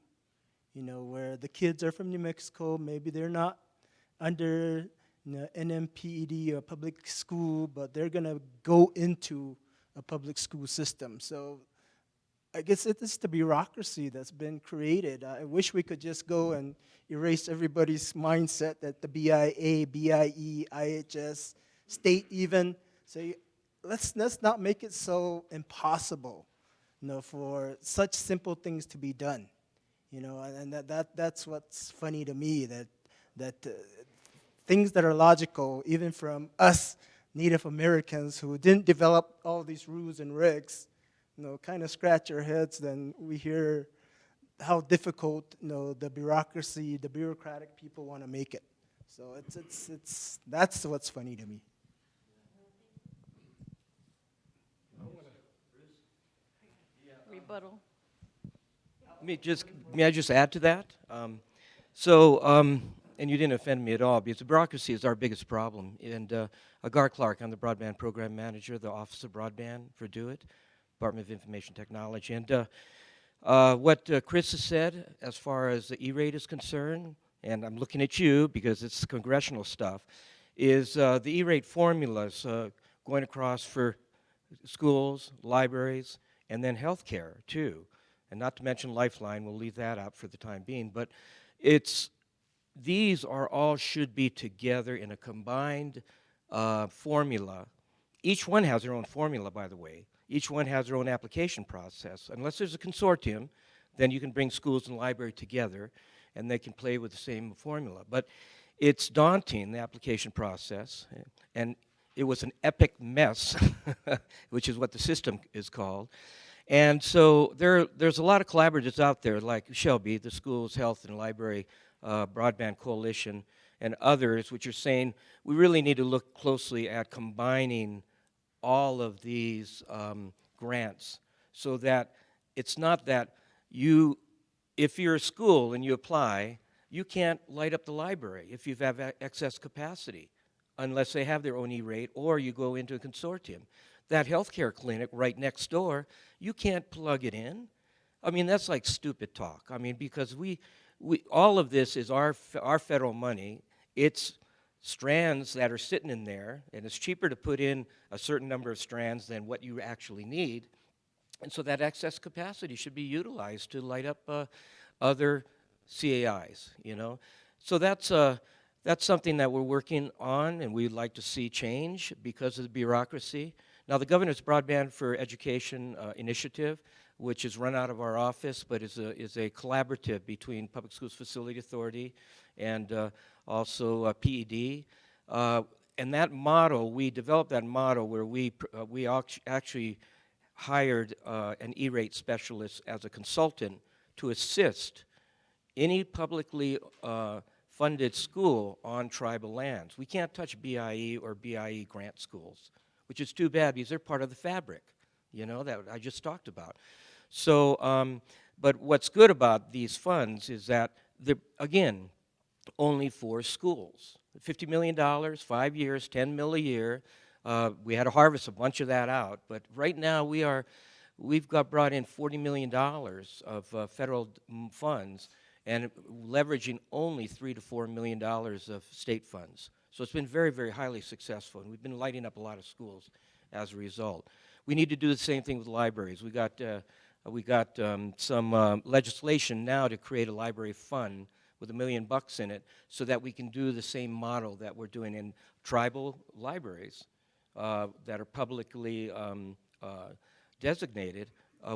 Speaker 7: You know, where the kids are from New Mexico, maybe they're not under, you know, NMPED or public school, but they're gonna go into a public school system. So I guess it's the bureaucracy that's been created. I wish we could just go and erase everybody's mindset that the BIA, BIE, IHS, state even, say, let's not make it so impossible, for such simple things to be done. And that's what's funny to me, that things that are logical, even from us Native Americans who didn't develop all these rules and regs, kind of scratch our heads. Then we hear how difficult, the bureaucracy, the bureaucratic people want to make it. So that's what's funny to me.
Speaker 5: Rebuttal.
Speaker 13: May I just add to that? And you didn't offend me at all, because the bureaucracy is our biggest problem. And Agar Clark, I'm the Broadband Program Manager, the Office of Broadband for DoIT, Department of Information Technology. And what Chris has said as far as the E-rate is concerned, and I'm looking at you because it's congressional stuff, is the E-rate formulas going across for schools, libraries, and then healthcare too. And not to mention Lifeline, we'll leave that out for the time being. But these are all should be together in a combined formula. Each one has their own formula, by the way. Each one has their own application process. Unless there's a consortium, then you can bring schools and library together, and they can play with the same formula. But it's daunting, the application process, and it was an epic mess, which is what the system is called. And so there's a lot of collaboratives out there, like Shelby, the Schools, Health, and Library Broadband Coalition, and others, which are saying we really need to look closely at combining all of these grants, so that it's not that if you're a school and you apply, you can't light up the library if you have excess capacity, unless they have their own E-rate, or you go into a consortium. That healthcare clinic right next door, you can't plug it in. I mean, that's like stupid talk. I mean, because all of this is our federal money. It's strands that are sitting in there, and it's cheaper to put in a certain number of strands than what you actually need. And so that excess capacity should be utilized to light up other CAIs, So that's something that we're working on, and we'd like to see change because of the bureaucracy. Now, the Governor's Broadband for Education initiative, which is run out of our office, but is a collaborative between Public Schools Facility Authority and also PED. And that model, we developed that model where we actually hired an E-rate specialist as a consultant to assist any publicly funded school on tribal lands. We can't touch BIE or BIE grant schools, which is too bad because they're part of the fabric, that I just talked about. So, but what's good about these funds is that they're, again, only for schools. $50 million, 5 years, $10 million a year. We had to harvest a bunch of that out, but right now we've got brought in $40 million of federal funds, and leveraging only $3 to $4 million of state funds. So it's been very, very highly successful, and we've been lighting up a lot of schools as a result. We need to do the same thing with libraries. We got some legislation now to create a library fund with $1 million in it, so that we can do the same model that we're doing in tribal libraries that are publicly designated.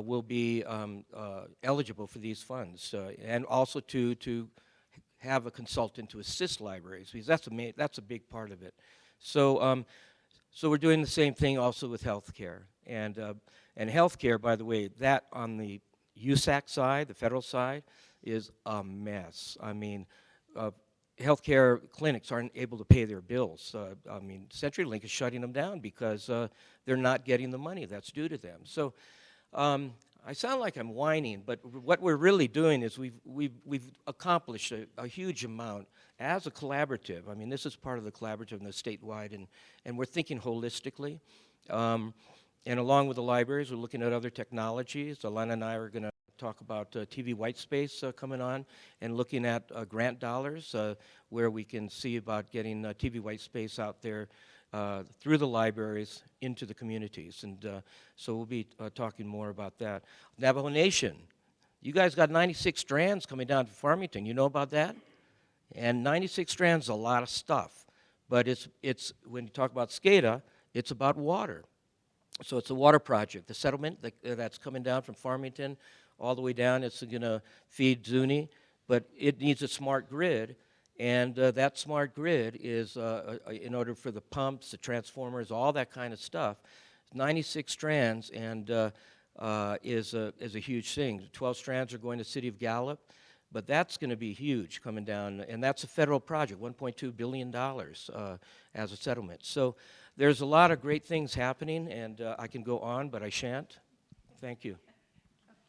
Speaker 13: Will be eligible for these funds, and also to have a consultant to assist libraries, because that's a big part of it. So, so we're doing the same thing also with healthcare, and healthcare, by the way, that on the USAC side, the federal side, is a mess. I mean, healthcare clinics aren't able to pay their bills. I mean, CenturyLink is shutting them down because they're not getting the money that's due to them. So. I sound like I'm whining, but what we're really doing is we've accomplished a huge amount as a collaborative. I mean, this is part of the collaborative and the statewide, and we're thinking holistically. And along with the libraries, we're looking at other technologies. Alana and I are going to talk about TV white space coming on, and looking at grant dollars where we can see about getting TV white space out there through the libraries into the communities. And so we'll be talking more about that. Navajo Nation, you guys got 96 strands coming down to Farmington. You know about that? And 96 strands is a lot of stuff. But it's when you talk about SCADA, it's about water. So it's a water project. The settlement that's coming down from Farmington all the way down, it's going to feed Zuni, but it needs a smart grid. And that smart grid is, in order for the pumps, the transformers, all that kind of stuff, 96 strands and is a huge thing. 12 strands are going to the city of Gallup, but that's going to be huge coming down, and that's a federal project, $1.2 billion as a settlement. So there's a lot of great things happening, and I can go on, but I shan't. Thank you.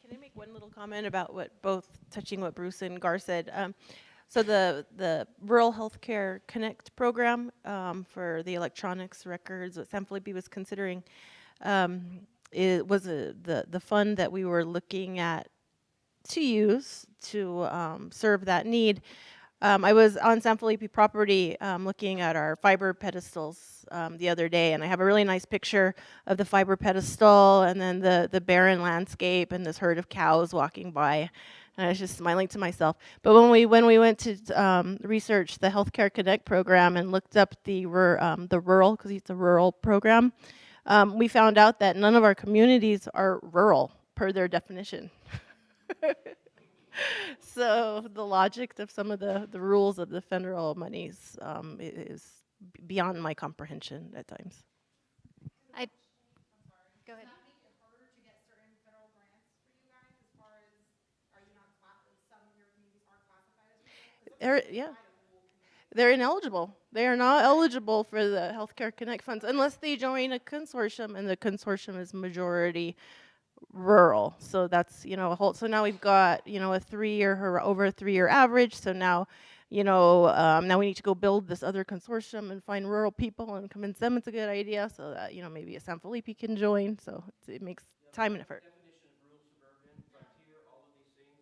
Speaker 5: Can I make one little comment about touching what Bruce and Gar said? So the Rural Healthcare Connect program for the electronics records that San Felipe was considering, it was the fund that we were looking at to use to serve that need. I was on San Felipe property looking at our fiber pedestals the other day, and I have a really nice picture of the fiber pedestal and then the barren landscape and this herd of cows walking by. And I was just smiling to myself. But when we went to research the Healthcare Connect program and looked up the rural, because it's a rural program, we found out that none of our communities are rural per their definition. So the logic of some of the rules of the federal monies is beyond my comprehension at times.
Speaker 2: Go ahead.
Speaker 5: They're ineligible. They are not eligible for the Healthcare Connect funds unless they join a consortium, and the consortium is majority rural. So that's, a whole, so now we've got, over a 3-year average. So now, now we need to go build this other consortium and find rural people and convince them it's a good idea so that, maybe a San Felipe can join. So it makes time and effort.
Speaker 13: Definition of rural, suburban, frontier, all of these things.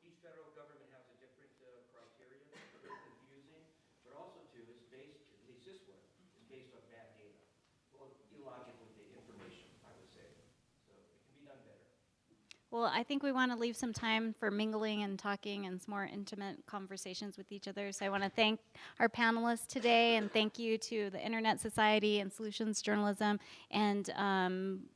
Speaker 13: Each federal government has a different criteria. It's very confusing, but also too is based, at least this one, is based on bad data. Well, illogical information, I would say. So it can be done better.
Speaker 2: Well, I think we want to leave some time for mingling and talking and some more intimate conversations with each other. So I want to thank our panelists today, and thank you to the Internet Society and Solutions Journalism. And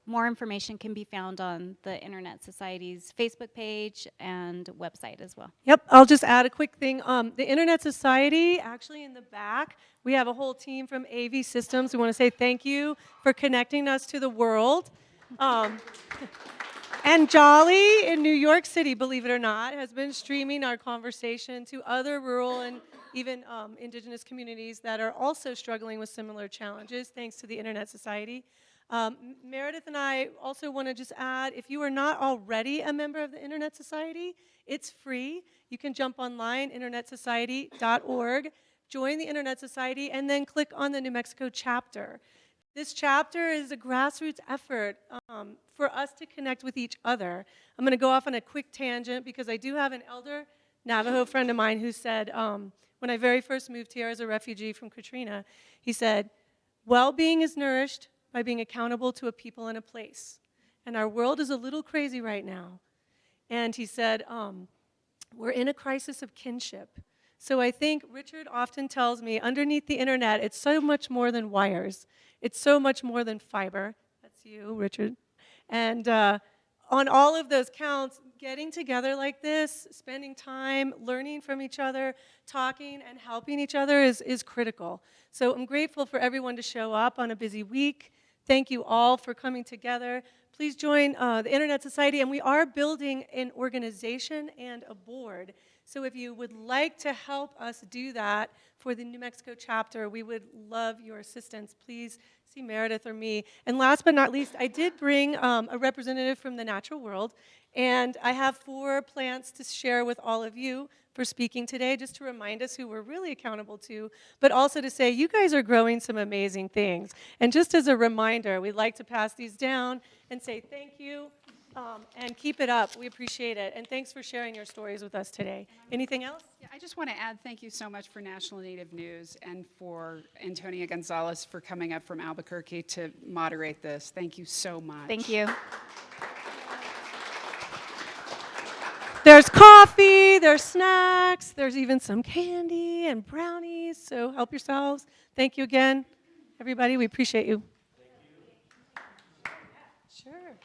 Speaker 2: more information can be found on the Internet Society's Facebook page and website as well.
Speaker 4: Yep, I'll just add a quick thing. The Internet Society, actually in the back, we have a whole team from AV Systems. We want to say thank you for connecting us to the world. And Jolly in New York City, believe it or not, has been streaming our conversation to other rural and even indigenous communities that are also struggling with similar challenges, thanks to the Internet Society. Meredith and I also want to just add, if you are not already a member of the Internet Society, it's free. You can jump online, internetsociety.org, join the Internet Society, and then click on the New Mexico chapter. This chapter is a grassroots effort for us to connect with each other. I'm going to go off on a quick tangent because I do have an elder Navajo friend of mine who said, when I very first moved here as a refugee from Katrina, he said, well-being is nourished by being accountable to a people and a place. And our world is a little crazy right now. And he said, we're in a crisis of kinship. So I think Richard often tells me, underneath the internet, it's so much more than wires. It's so much more than fiber. That's you, Richard. And on all of those counts, getting together like this, spending time, learning from each other, talking and helping each other is critical. So I'm grateful for everyone to show up on a busy week. Thank you all for coming together. Please join the Internet Society, and we are building an organization and a board. So if you would like to help us do that for the New Mexico chapter, we would love your assistance. Please see Meredith or me. And last but not least, I did bring a representative from the natural world, and I have 4 plants to share with all of you for speaking today, just to remind us who we're really accountable to, but also to say you guys are growing some amazing things. And just as a reminder, we'd like to pass these down and say thank you. And keep it up. We appreciate it. And thanks for sharing your stories with us today. Anything else?
Speaker 14: Yeah, I just want to add thank you so much for National Native News and for Antonia Gonzalez for coming up from Albuquerque to moderate this. Thank you so much.
Speaker 2: Thank you.
Speaker 4: There's coffee, there's snacks, there's even some candy and brownies, so help yourselves. Thank you again, everybody. We appreciate you. Thank you. Sure.